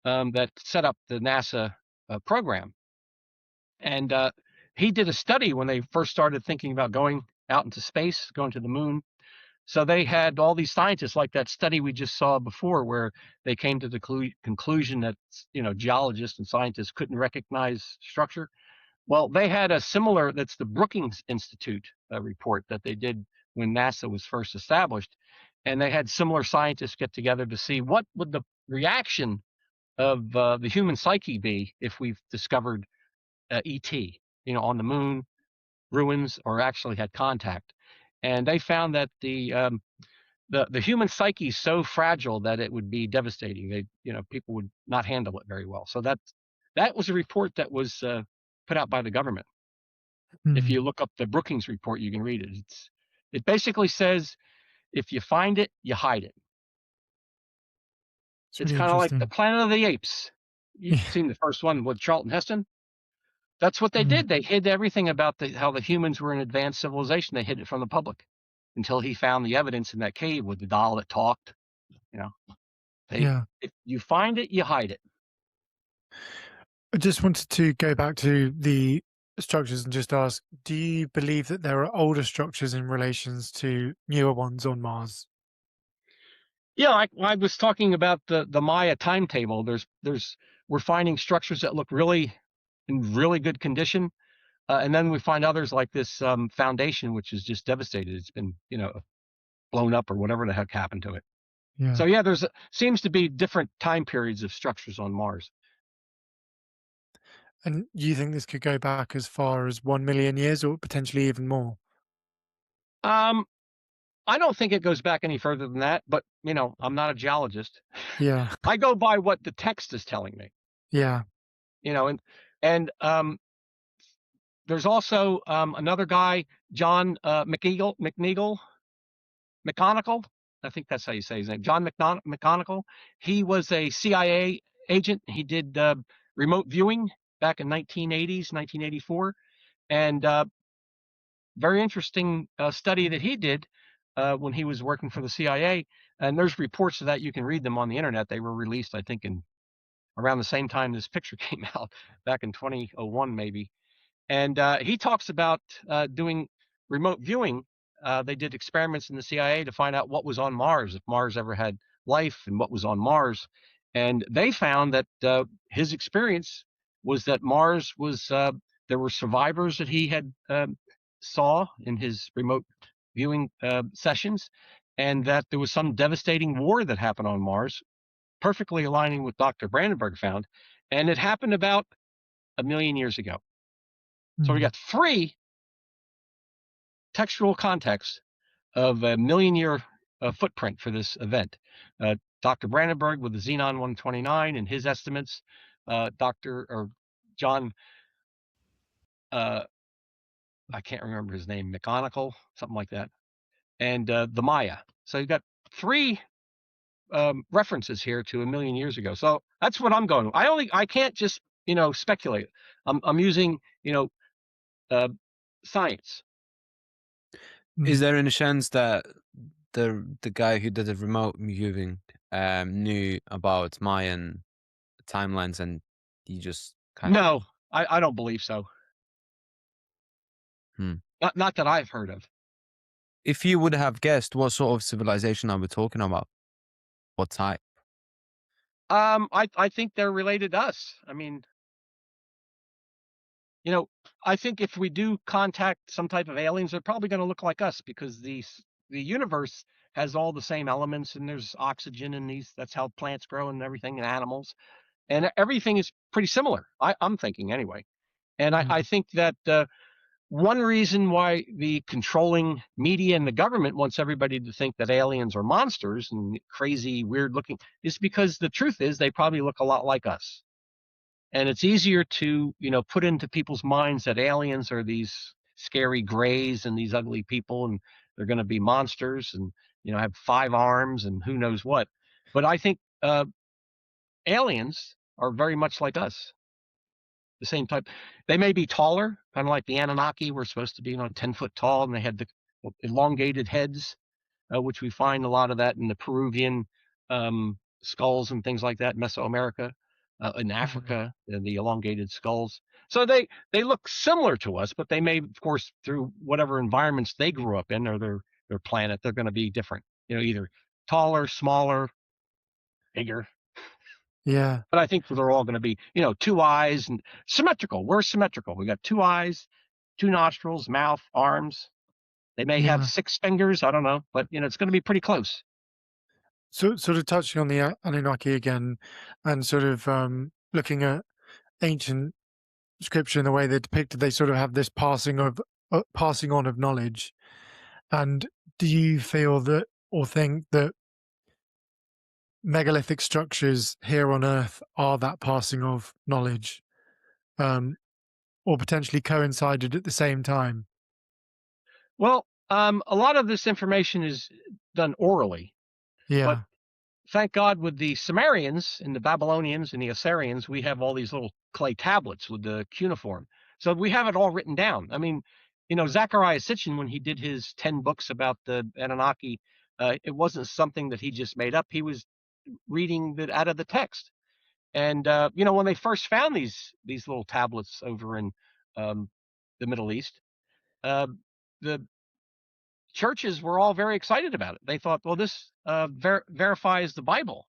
S1: that set up the NASA program, and he did a study when they first started thinking about going out into space, going to the moon. So they had all these scientists, like that study we just saw before, where they came to the conclusion that, geologists and scientists couldn't recognize structure. Well, they had a similar, that's the Brookings Institute report that they did when NASA was first established. And they had similar scientists get together to see what would the reaction of the human psyche be if we've discovered ET, on the moon, ruins, or actually had contact. And they found that the human psyche is so fragile that it would be devastating. People would not handle it very well. So that was a report that was put out by the government. If you look up the Brookings report, you can read it. It basically says, if you find it, you hide it. It's kind of like the Planet of the Apes. You've seen the first one with Charlton Heston. That's what they did. They hid everything about how the humans were an advanced civilization. They hid it from the public until he found the evidence in that cave with the doll that talked. If you find it, you hide it.
S3: I just wanted to go back to the structures and just ask, do you believe that there are older structures in relations to newer ones on Mars?
S1: Yeah, I was talking about the Maya timetable. We're finding structures that look in really good condition, and then we find others like this foundation, which is just devastated. It's been blown up or whatever the heck happened to it.
S3: Yeah.
S1: So yeah, seems to be different time periods of structures on Mars.
S3: And you think this could go back as far as 1 million years, or potentially even more?
S1: I don't think it goes back any further than that, but I'm not a geologist.
S3: Yeah.
S1: I go by what the text is telling me.
S3: Yeah.
S1: And there's also another guy, John McNeagle. I think that's how you say his name. John McConnell. He was a CIA agent. He did remote viewing back in 1980s, 1984, and very interesting study that he did when he was working for the CIA. And there's reports of that. You can read them on the internet. They were released, I think, in around the same time this picture came out, back in 2001 maybe. And he talks about doing remote viewing. They did experiments in the CIA to find out what was on Mars, if Mars ever had life, and what was on Mars. And they found that his experience was that Mars was, there were survivors that he had saw in his remote viewing sessions, and that there was some devastating war that happened on Mars, perfectly aligning with Dr. Brandenburg found. And it happened about 1 million years ago. So we got 3 textual contexts of a 1 million year footprint for this event. Dr. Brandenburg with the Xenon 129 and his estimates, Dr. or John, I can't remember his name, McGonigal, something like that, and the Maya. So you've got three references here to 1 million years ago. So that's what I'm going. I can't just speculate. I'm using science.
S4: Is there any chance that the guy who did the remote viewing knew about Mayan timelines and he just kind of...
S1: No, I don't believe so. Not that I've heard of.
S4: If you would have guessed, what sort of civilization are we talking about? What type?
S1: I think they're related to us. I mean, I think if we do contact some type of aliens, they're probably going to look like us because the universe has all the same elements, and there's oxygen in these. That's how plants grow and everything, and animals, and everything is pretty similar. I'm thinking anyway, and I think that one reason why the controlling media and the government wants everybody to think that aliens are monsters and crazy, weird looking is because the truth is they probably look a lot like us. And it's easier to, put into people's minds that aliens are these scary grays and these ugly people and they're going to be monsters and, have 5 arms and who knows what. But I think aliens are very much like us. The same type. They may be taller, kind of like the Anunnaki were supposed to be, 10 foot tall, and they had the elongated heads, which we find a lot of that in the Peruvian skulls and things like that, Mesoamerica, in Africa, the elongated skulls. So they look similar to us, but they may, of course, through whatever environments they grew up in or their planet, they're going to be different. Either taller, smaller, bigger.
S3: Yeah.
S1: But I think they're all going to be, 2 eyes and symmetrical. We're symmetrical. We got 2 eyes, 2 nostrils, mouth, arms. They may have 6 fingers. I don't know, but it's going to be pretty close.
S3: So, sort of touching on the Anunnaki again, and sort of looking at ancient scripture and the way they're depicted, they sort of have this passing on of knowledge. And do you feel that, or think that megalithic structures here on Earth are that passing of knowledge, or potentially coincided at the same time?
S1: Well, a lot of this information is done orally.
S3: Yeah.
S1: But thank God with the Sumerians and the Babylonians and the Assyrians, we have all these little clay tablets with the cuneiform. So we have it all written down. I mean, Zecharia Sitchin, when he did his 10 books about the Anunnaki, it wasn't something that he just made up. He was reading it out of the text. And when they first found these little tablets over in the Middle East, the churches were all very excited about it. They thought, well, this verifies the Bible.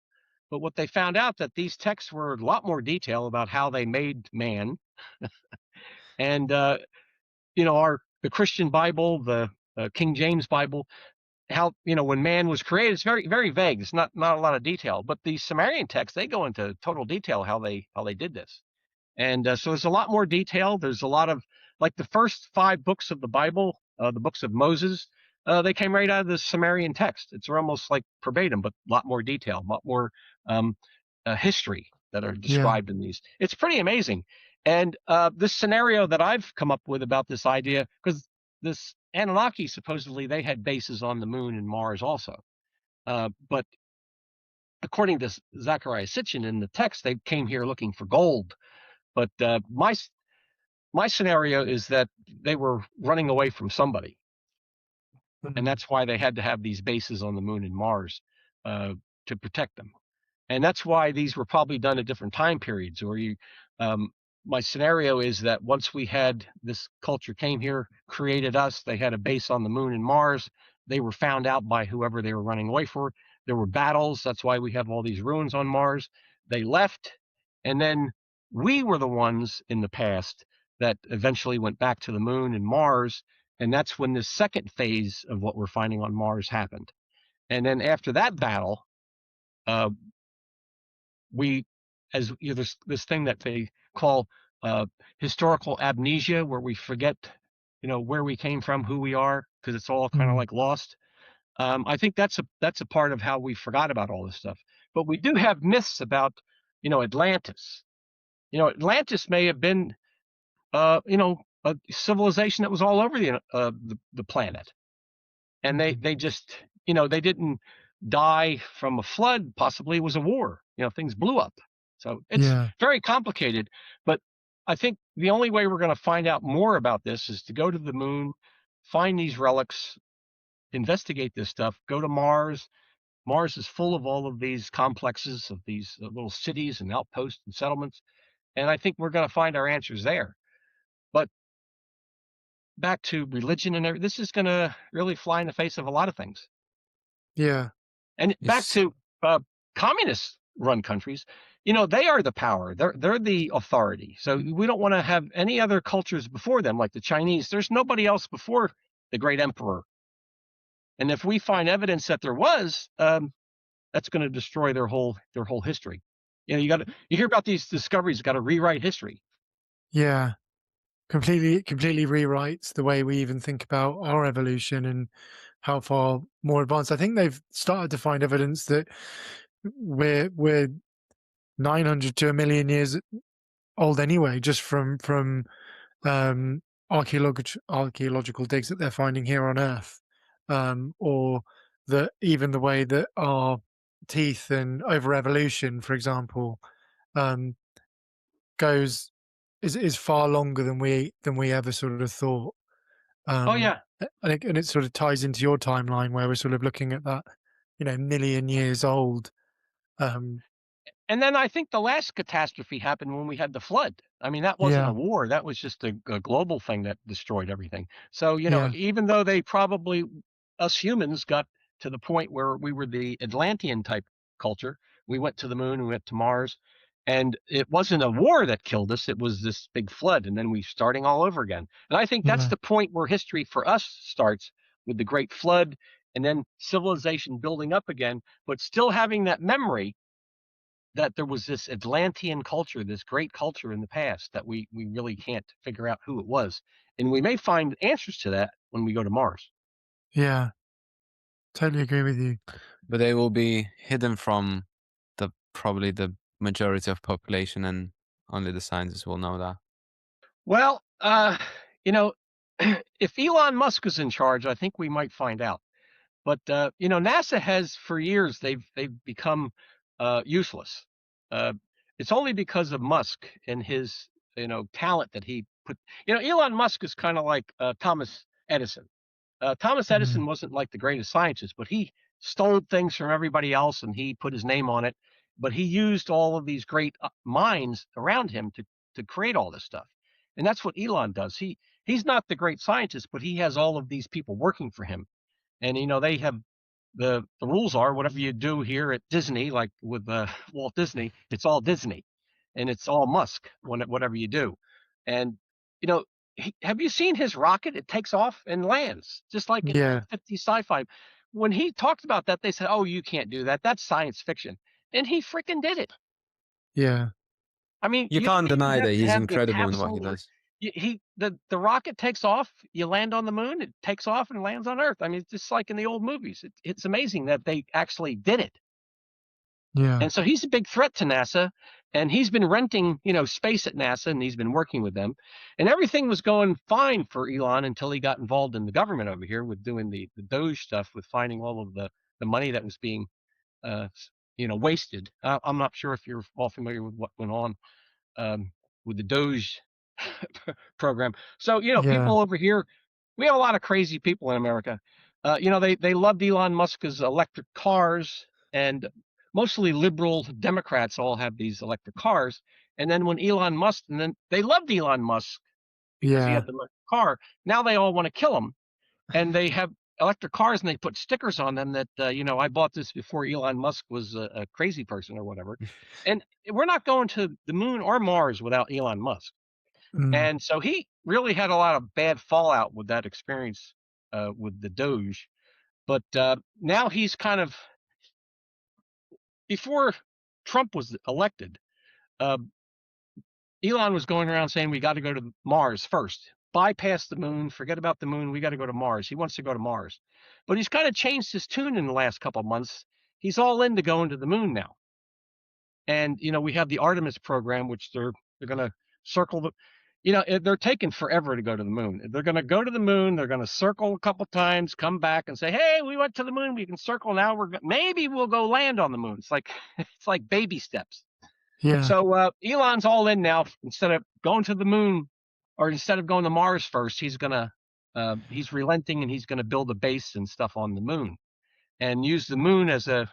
S1: But what they found out that these texts were a lot more detail about how they made man, and the Christian Bible, the King James Bible, how when man was created, it's very very vague. It's not a lot of detail. But the Sumerian texts, they go into total detail how they did this. And so there's a lot more detail. There's a lot of, like, the first 5 books of the Bible, the books of Moses, they came right out of the Sumerian text. It's almost like verbatim, but a lot more detail, a lot more history that are described in these. It's pretty amazing. And this scenario that I've come up with about this idea, because this Anunnaki, supposedly they had bases on the moon and Mars also. But according to Zecharia Sitchin in the text, they came here looking for gold. But my scenario is that they were running away from somebody, and that's why they had to have these bases on the moon and Mars to protect them. And that's why these were probably done at different time periods. Or my scenario is that once we had this culture came here, created us, they had a base on the moon and Mars. They were found out by whoever they were running away for. There were battles. That's why we have all these ruins on Mars. They left, and then we were the ones in the past that eventually went back to the moon and Mars. And that's when the second phase of what we're finding on Mars happened. And then after that battle, there's this thing that they call historical amnesia, where we forget, where we came from, who we are, because it's all kind of like lost. I think that's a part of how we forgot about all this stuff. But we do have myths about, Atlantis, Atlantis may have been, a civilization that was all over the planet, and they just, they didn't die from a flood. Possibly it was a war. Things blew up. So it's
S3: Yeah.
S1: very complicated. But I think the only way we're going to find out more about this is to go to the moon, find these relics, investigate this stuff, go to Mars. Mars is full of all of these complexes of these little cities and outposts and settlements. And I think we're going to find our answers there. But back to religion and everything, this is going to really fly in the face of a lot of things.
S3: Yeah.
S1: And back
S4: It's
S1: to communist run countries, they are the power. They're the authority. So we don't want to have any other cultures before them, like the Chinese. There's nobody else before the great emperor. And if we find evidence that there was, that's going to destroy their whole history. You hear about these discoveries, got to rewrite history.
S3: Yeah. Completely rewrites the way we even think about our evolution and how far more advanced. I think they've started to find evidence that we're 900 to a million years old anyway, just from archaeological digs that they're finding here on Earth, or that even the way that our teeth and over evolution, for example, goes is far longer than we ever sort of thought.
S1: Oh yeah.
S3: And it sort of ties into your timeline where we're sort of looking at that, million years old.
S1: And then I think the last catastrophe happened when we had the flood. I mean, that wasn't a
S3: Yeah,
S1: war. That was just a global thing that destroyed everything. So,
S3: yeah,
S1: even though us humans got to the point where we were the Atlantean type culture, we went to the moon, we went to Mars, and it wasn't a war that killed us. It was this big flood. And then we starting all over again. And I think that's
S3: yeah,
S1: the point where history for us starts with the great flood and then civilization building up again, but still having that memory that there was this Atlantean culture, this great culture in the past that we really can't figure out who it was. And we may find answers to that when we go to Mars.
S3: yeah. Totally agree with you.
S4: but they will be hidden from probably the majority of population, and only the scientists will know that.
S1: Well, if Elon Musk is in charge, I think we might find out. But NASA has for years they've become useless. Uh, it's only because of Musk and his talent that he put. Elon Musk is kind of like Thomas Edison. Thomas
S3: Mm,
S1: Edison wasn't like the greatest scientist, but he stole things from everybody else and he put his name on it. But he used all of these great minds around him to create all this stuff. And that's what Elon does. He's not the great scientist, but he has all of these people working for him. And they have the rules are whatever you do here at Disney, like with Walt Disney, it's all Disney, and it's all Musk whatever you do. And you know, have you seen his rocket? It takes off and lands just like in
S3: yeah,
S1: 50 sci-fi. When he talked about that, they said, "Oh, you can't do that. That's science fiction," and he freaking did it.
S3: yeah,
S1: I mean,
S4: You
S1: you
S4: can't
S1: don't even
S4: deny
S1: have
S4: that
S1: to
S4: he's
S1: have the
S4: incredible in what he
S1: capsule or
S4: does.
S1: the rocket takes off, you land on the moon, it takes off and lands on Earth. I mean, it's just like in the old movies. It's amazing that they actually did it.
S3: yeah,
S1: And so he's a big threat to NASA, and he's been renting, space at NASA, and he's been working with them. And everything was going fine for Elon until he got involved in the government over here with doing the Doge stuff, with finding all of the money that was being, wasted. I'm not sure if you're all familiar with what went on with the Doge program. So,
S3: yeah,
S1: people over here, we have a lot of crazy people in America. They loved Elon Musk's electric cars, and mostly liberal Democrats all have these electric cars. And then when Elon Musk, and then they loved Elon Musk because he
S3: yeah,
S1: had the electric car. Now they all want to kill him, and they have electric cars and they put stickers on them that I bought this before Elon Musk was a crazy person or whatever. And we're not going to the moon or Mars without Elon Musk.
S3: mm,
S1: And so he really had a lot of bad fallout with that experience with the Doge. But now he's kind of, before Trump was elected, uh, Elon was going around saying we got to go to Mars first, bypass the moon, forget about the moon, we got to go to Mars. He wants to go to Mars. But he's kind of changed his tune in the last couple of months. He's all into going to the moon now. And we have the Artemis program, which they're They're going to circle the, they're taking forever to go to the moon. They're going to go to the moon. They're going to circle a couple times, come back and say, hey, we went to the moon. We can circle now. Maybe we'll go land on the moon. It's like baby steps.
S3: Yeah.
S1: So Elon's all in now. Instead of going to the moon, or instead of going to Mars first, he's relenting and he's gonna build a base and stuff on the moon, and use the moon as a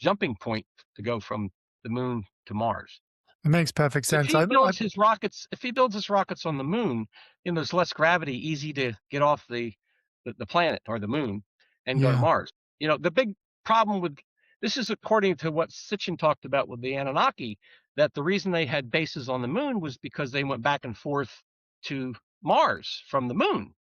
S1: jumping point to go from the moon to Mars.
S3: It makes perfect
S1: If
S3: sense.
S1: he builds his rockets on the moon, there's less gravity, easy to get off the planet or the moon and go to
S3: Yeah.
S1: Mars. The big problem with this is according to what Sitchin talked about with the Anunnaki, that the reason they had bases on the moon was because they went back and forth to Mars from the moon.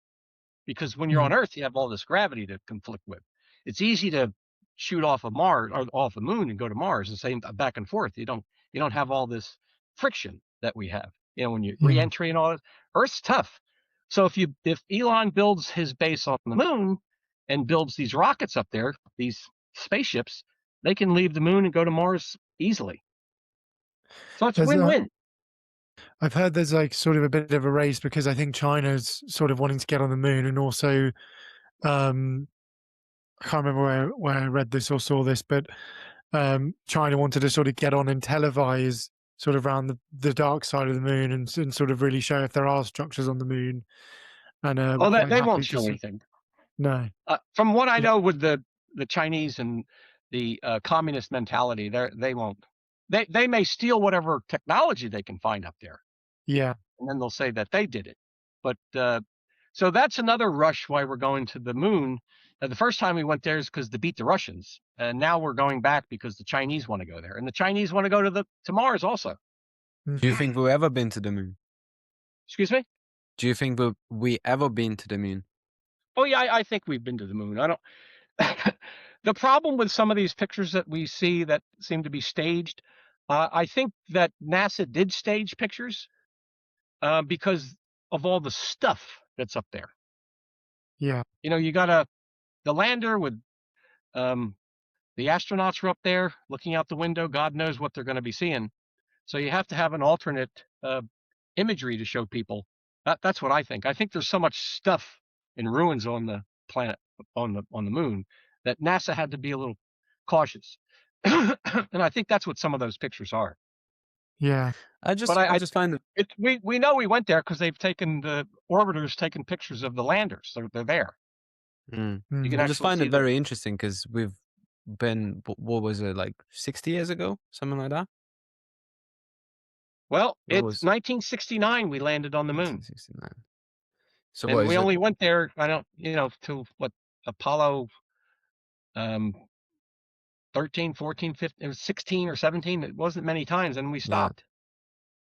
S1: Because when you're on Earth, you have all this gravity to conflict with. It's easy to shoot off of Mars or off the moon and go to Mars and say back and forth. You don't have all this friction that we have. When you re-entry and all that. Earth's tough. So if Elon builds his base on the moon and builds these rockets up there, these spaceships, they can leave the moon and go to Mars easily. So it's win-win.
S3: I've heard there's like sort of a bit of a race because I think China's sort of wanting to get on the moon, and also I can't remember where I read this or saw this, but China wanted to sort of get on and televise sort of around the dark side of the moon and sort of really show if there are structures on the moon. And
S1: they won't show anything.
S3: No.
S1: From what I know with the Chinese and the communist mentality, they won't. They may steal whatever technology they can find up there.
S3: Yeah.
S1: And then they'll say that they did it. But so that's another rush why we're going to the moon. The first time we went there is because to beat the Russians. And now we're going back because the Chinese want to go there. And the Chinese want to go to Mars also.
S4: Do you think we've ever been to the moon?
S1: Excuse me?
S4: Do you think we ever been to the moon?
S1: Oh, yeah, I think we've been to the moon. I don't. The problem with some of these pictures that we see that seem to be staged, I think that NASA did stage pictures because of all the stuff that's up there.
S3: Yeah.
S1: You got the lander with the astronauts were up there looking out the window. God knows what they're going to be seeing. So you have to have an alternate imagery to show people. That's what I think. I think there's so much stuff in ruins on the planet, on the moon, that NASA had to be a little cautious. And I think that's what some of those pictures are.
S3: Yeah.
S4: I just find
S1: it. We know we went there because the orbiters taken pictures of the landers. They're there.
S4: I just find it very interesting because we've been, what was it, like 60 years ago, something like that?
S1: Well, it's 1969 we landed on the moon.
S4: 1969. So
S1: and we only went there, to what, Apollo 13, 14, 15, it was 16 or 17. It wasn't many times, and we stopped.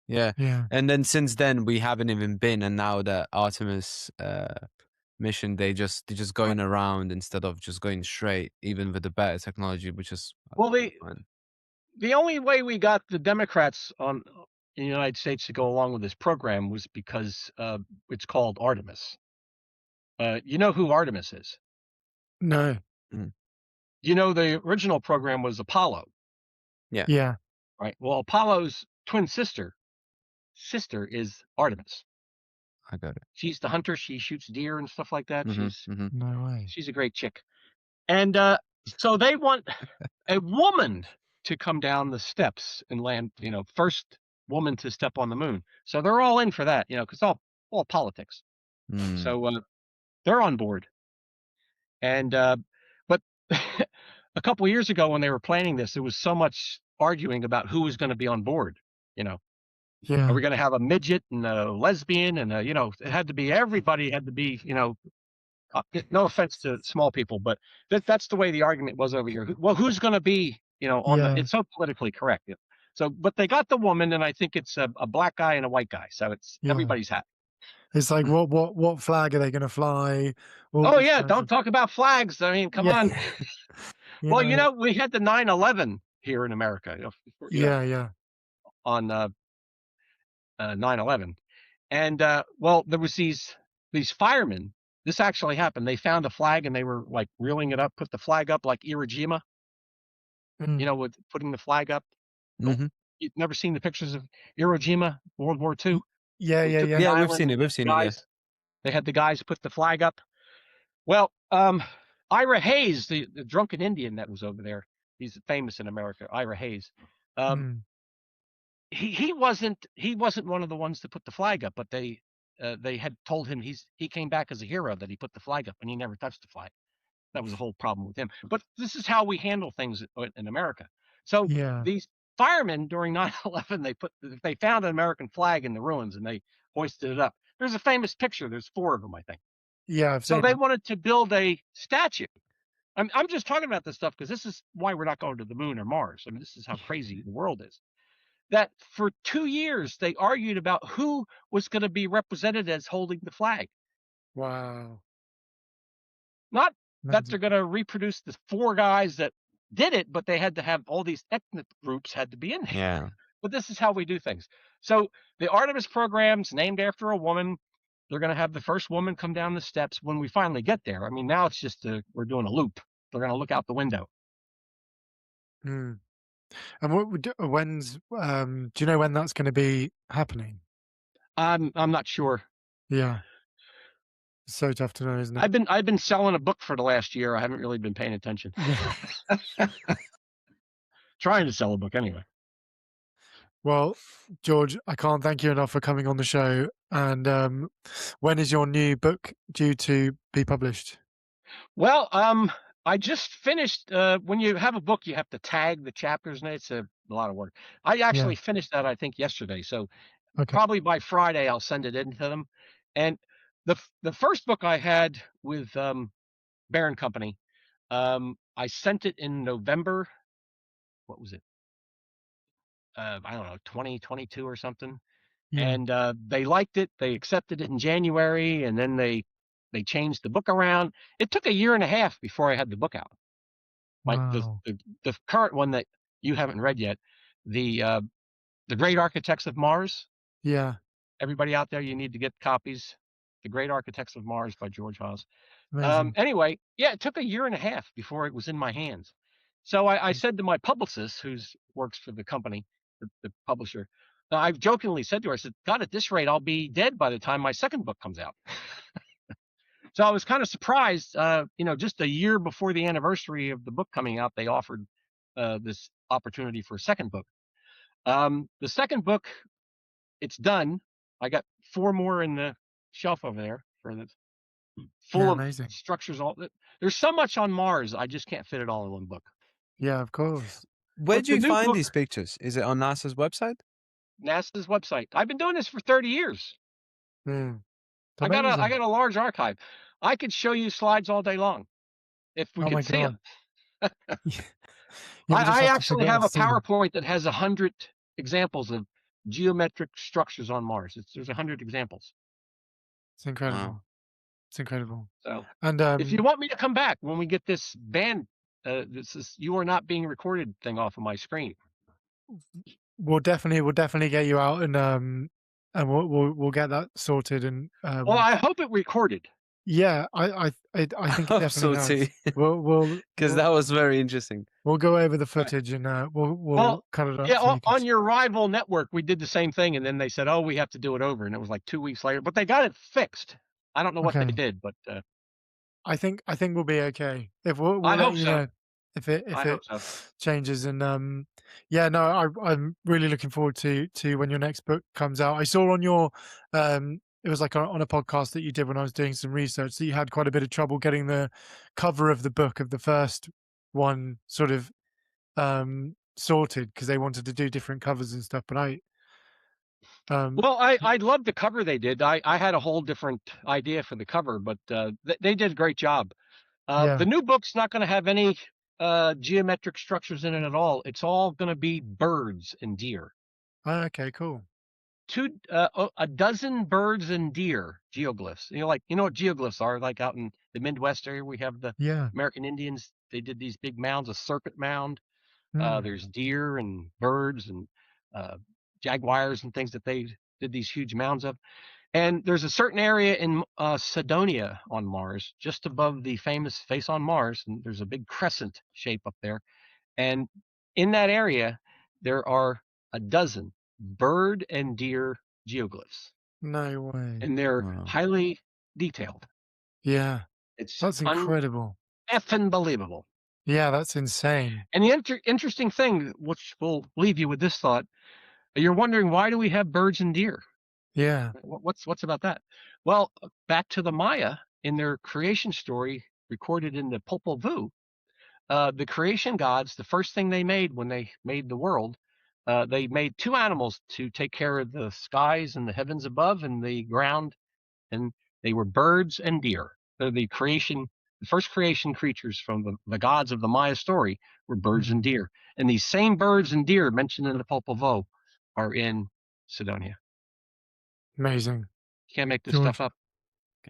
S4: Yeah. And then since then we haven't even been, and now the Artemis mission, they're just going around instead of just going straight, even with the better technology, which is
S1: the only way we got the Democrats in the United States to go along with this program was because it's called Artemis. You know who Artemis is?
S3: No.
S1: The original program was Apollo.
S3: Yeah.
S1: Right. Well, Apollo's twin sister is Artemis.
S4: I got it.
S1: She's the hunter. She shoots deer and stuff like that.
S3: No way.
S1: She's a great chick. And so they want a woman to come down the steps and land, first woman to step on the moon. So they're all in for that, because all politics. So they're on board. And but a couple of years ago when they were planning this, there was so much arguing about who was going to be on board.
S3: Yeah.
S1: Are we going to have a midget and a lesbian and it had to be, everybody had to be, no offense to small people, but that's the way the argument was over here. Well, who's going to be, it's so politically correct. So, but they got the woman, and I think it's a black guy and a white guy. So it's everybody's happy.
S3: It's like, what flag are they going to fly?
S1: Oh yeah. Don't talk about flags. I mean, come on. Well, we had the 9/11 here in America. On 9/11. And well, there was these firemen. This actually happened. They found a flag and they were like reeling it up, put the flag up like Iwo Jima, with putting the flag up. You've never seen the pictures of Iwo Jima, World War II?
S3: Yeah,
S1: We
S3: yeah,
S1: took
S3: yeah.
S1: the
S4: Yeah, we've
S1: island
S4: seen
S1: and
S4: it.
S1: they
S4: We've
S1: had the
S4: seen it. Yeah.
S1: guys. They had the guys put the flag up. Well, Ira Hayes, the drunken Indian that was over there, he's famous in America. Ira Hayes. Um,
S3: Mm.
S1: he wasn't one of the ones to put the flag up, but they had told him he came back as a hero, that he put the flag up and he never touched the flag. That was the whole problem with him. But this is how we handle things in America. So
S3: Yeah,
S1: these firemen during 9/11, they found an American flag in the ruins and they hoisted it up. There's a famous picture. There's 4 of them, I think.
S3: yeah. I've
S1: So
S3: seen
S1: they
S3: it.
S1: wanted to build a statue. I'm just talking about this stuff because this is why we're not going to the moon or Mars. I mean, this is how crazy the world is. That for 2 years they argued about who was going to be represented as holding the flag.
S3: Wow,
S1: Not that
S3: amazing.
S1: they're going to reproduce the 4 guys that did it, but they had to have all these ethnic groups had to be in there.
S4: Yeah.
S1: But this is how we do things. So the Artemis program's named after a woman. They're going to have the first woman come down the steps when we finally get there. I mean, now it's just we're doing a loop. They're going to look out the window.
S3: Mm. And when's do you know when that's going to be happening?
S1: I'm not sure.
S3: Yeah, it's so tough to know, isn't it?
S1: I've been selling a book for the last year. I haven't really been paying attention.
S3: Yeah.
S1: Trying to sell a book anyway.
S3: Well, George, I can't thank you enough for coming on the show. And when is your new book due to be published?
S1: Well, I just finished. When you have a book, you have to tag the chapters, and it's a lot of work. I
S3: Yeah.
S1: actually finished that, I think, yesterday. So
S3: Okay.
S1: probably by Friday, I'll send it in to them. And the first book I had with Baron Company, I sent it in November. What was it? I don't know, 2022 or something.
S3: Yeah.
S1: And they liked it. They accepted it in January, and then they changed the book around. It took a year and a half before I had the book out. Like
S3: Wow.
S1: the current one that you haven't read yet, the Great Architects of Mars.
S3: Yeah.
S1: Everybody out there, you need to get copies. The Great Architects of Mars by George Haas.
S3: Amazing.
S1: Anyway, yeah, it took a year and a half before it was in my hands. So I said to my publicist, who works for the company, the publisher, I've jokingly said to her, I said, God, at this rate, I'll be dead by the time my second book comes out. So I was kind of surprised, just a year before the anniversary of the book coming out, they offered this opportunity for a second book. The second book, it's done. I got 4 more in the shelf over there for the full
S3: Yeah,
S1: of
S3: amazing.
S1: structures. There's so much on Mars, I just can't fit it all in one book.
S3: Yeah, of course.
S4: Where
S1: But
S4: do
S1: the
S4: you
S1: new
S4: find
S1: book,
S4: these pictures? Is it on NASA's website?
S1: NASA's website. I've been doing this for 30 years.
S3: Mm. It's
S1: I got
S3: amazing.
S1: a large archive. I could show you slides all day long if we
S3: Oh my
S1: could see them.
S3: God. You just
S1: I
S3: have to
S1: actually
S3: figure out how
S1: have
S3: to
S1: a
S3: see them.
S1: PowerPoint that has 100 examples of geometric structures on Mars. There's 100 examples.
S3: It's incredible.
S4: Wow.
S3: It's incredible.
S1: So
S3: And
S1: if you want me to come back when we get this ban, this is "You Are Not Being Recorded" thing off of my screen.
S3: we'll definitely get you out, and we'll get that sorted. And
S1: Well, I hope it recorded.
S3: yeah, I think
S4: I
S3: it
S4: hope
S3: definitely
S4: so too,
S3: has. We'll
S4: because that was very interesting.
S3: we'll go over the
S1: Right.
S3: footage and we'll
S1: Well,
S3: cut it up
S1: yeah,
S3: so you can.
S1: on your rival network, we did the same thing, and then they said, "Oh, we have to do it over," and it was like 2 weeks later. But they got it fixed. I don't know what they
S3: Okay.
S1: did, but
S3: I think we'll be okay. If we'll
S1: I
S3: let
S1: hope
S3: you
S1: so.
S3: know if it
S1: I hope so.
S3: changes. And yeah, no, I'm really looking forward to when your next book comes out. I saw on your it was like on a podcast that you did when I was doing some research that you had quite a bit of trouble getting the cover of the book of the first one sort of sorted because they wanted to do different covers and stuff. But
S1: Well, I love the cover they did. I had a whole different idea for the cover, but they did a great job.
S3: yeah.
S1: The new book's not going to have any geometric structures in it at all. It's all going to be birds and deer.
S3: Oh, okay, cool.
S1: A dozen birds and deer geoglyphs. You know what geoglyphs are, like out in the Midwest area. We have the
S3: Yeah.
S1: American Indians. They did these big mounds, a serpent mound.
S3: Mm.
S1: There's deer and birds and jaguars and things that they did these huge mounds of. And there's a certain area in Cydonia on Mars, just above the famous Face on Mars, and there's a big crescent shape up there. And in that area, there are a dozen bird and deer geoglyphs,
S3: No way.
S1: and they're
S4: Wow.
S1: highly detailed.
S3: Yeah,
S1: It's
S3: that's incredible.
S1: effing believable.
S3: Yeah, that's insane.
S1: And the interesting thing, which will leave you with this thought, you're wondering, why do we have birds and deer?
S3: Yeah.
S1: What's about that? Well, back to the Maya, in their creation story recorded in the Popol Vuh, the creation gods, the first thing they made when they made the world, they made two animals to take care of the skies and the heavens above and the ground, and they were birds and deer. They're the first creation creatures from the gods of the Maya story were birds and deer. And these same birds and deer mentioned in the Popol Vuh are in Cydonia.
S3: Amazing.
S1: You can't make this
S3: George,
S1: stuff up.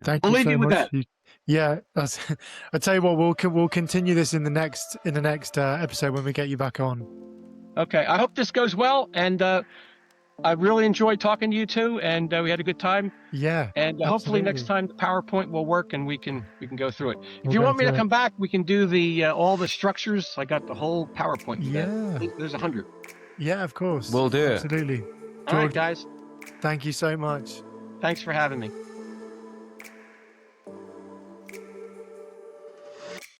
S3: thank
S1: I'll
S3: you
S1: leave
S3: so
S1: you with
S3: much.
S1: that.
S3: Yeah, that's, I tell you what, we'll continue this in the next episode when we get you back on.
S1: Okay, I hope this goes well, and I really enjoyed talking to you two, and we had a good time.
S3: Yeah,
S1: And hopefully next
S3: absolutely.
S1: time the PowerPoint will work, and we can go through it. If
S3: We'll
S1: you
S3: go
S1: want me to
S3: through it.
S1: come back, we can do the all the structures. I got the whole PowerPoint.
S3: Yeah.
S1: There's 100.
S3: Yeah, of course.
S4: We'll do it.
S3: Absolutely.
S1: All right,
S3: George,
S1: guys.
S3: thank you so much.
S1: Thanks for having me.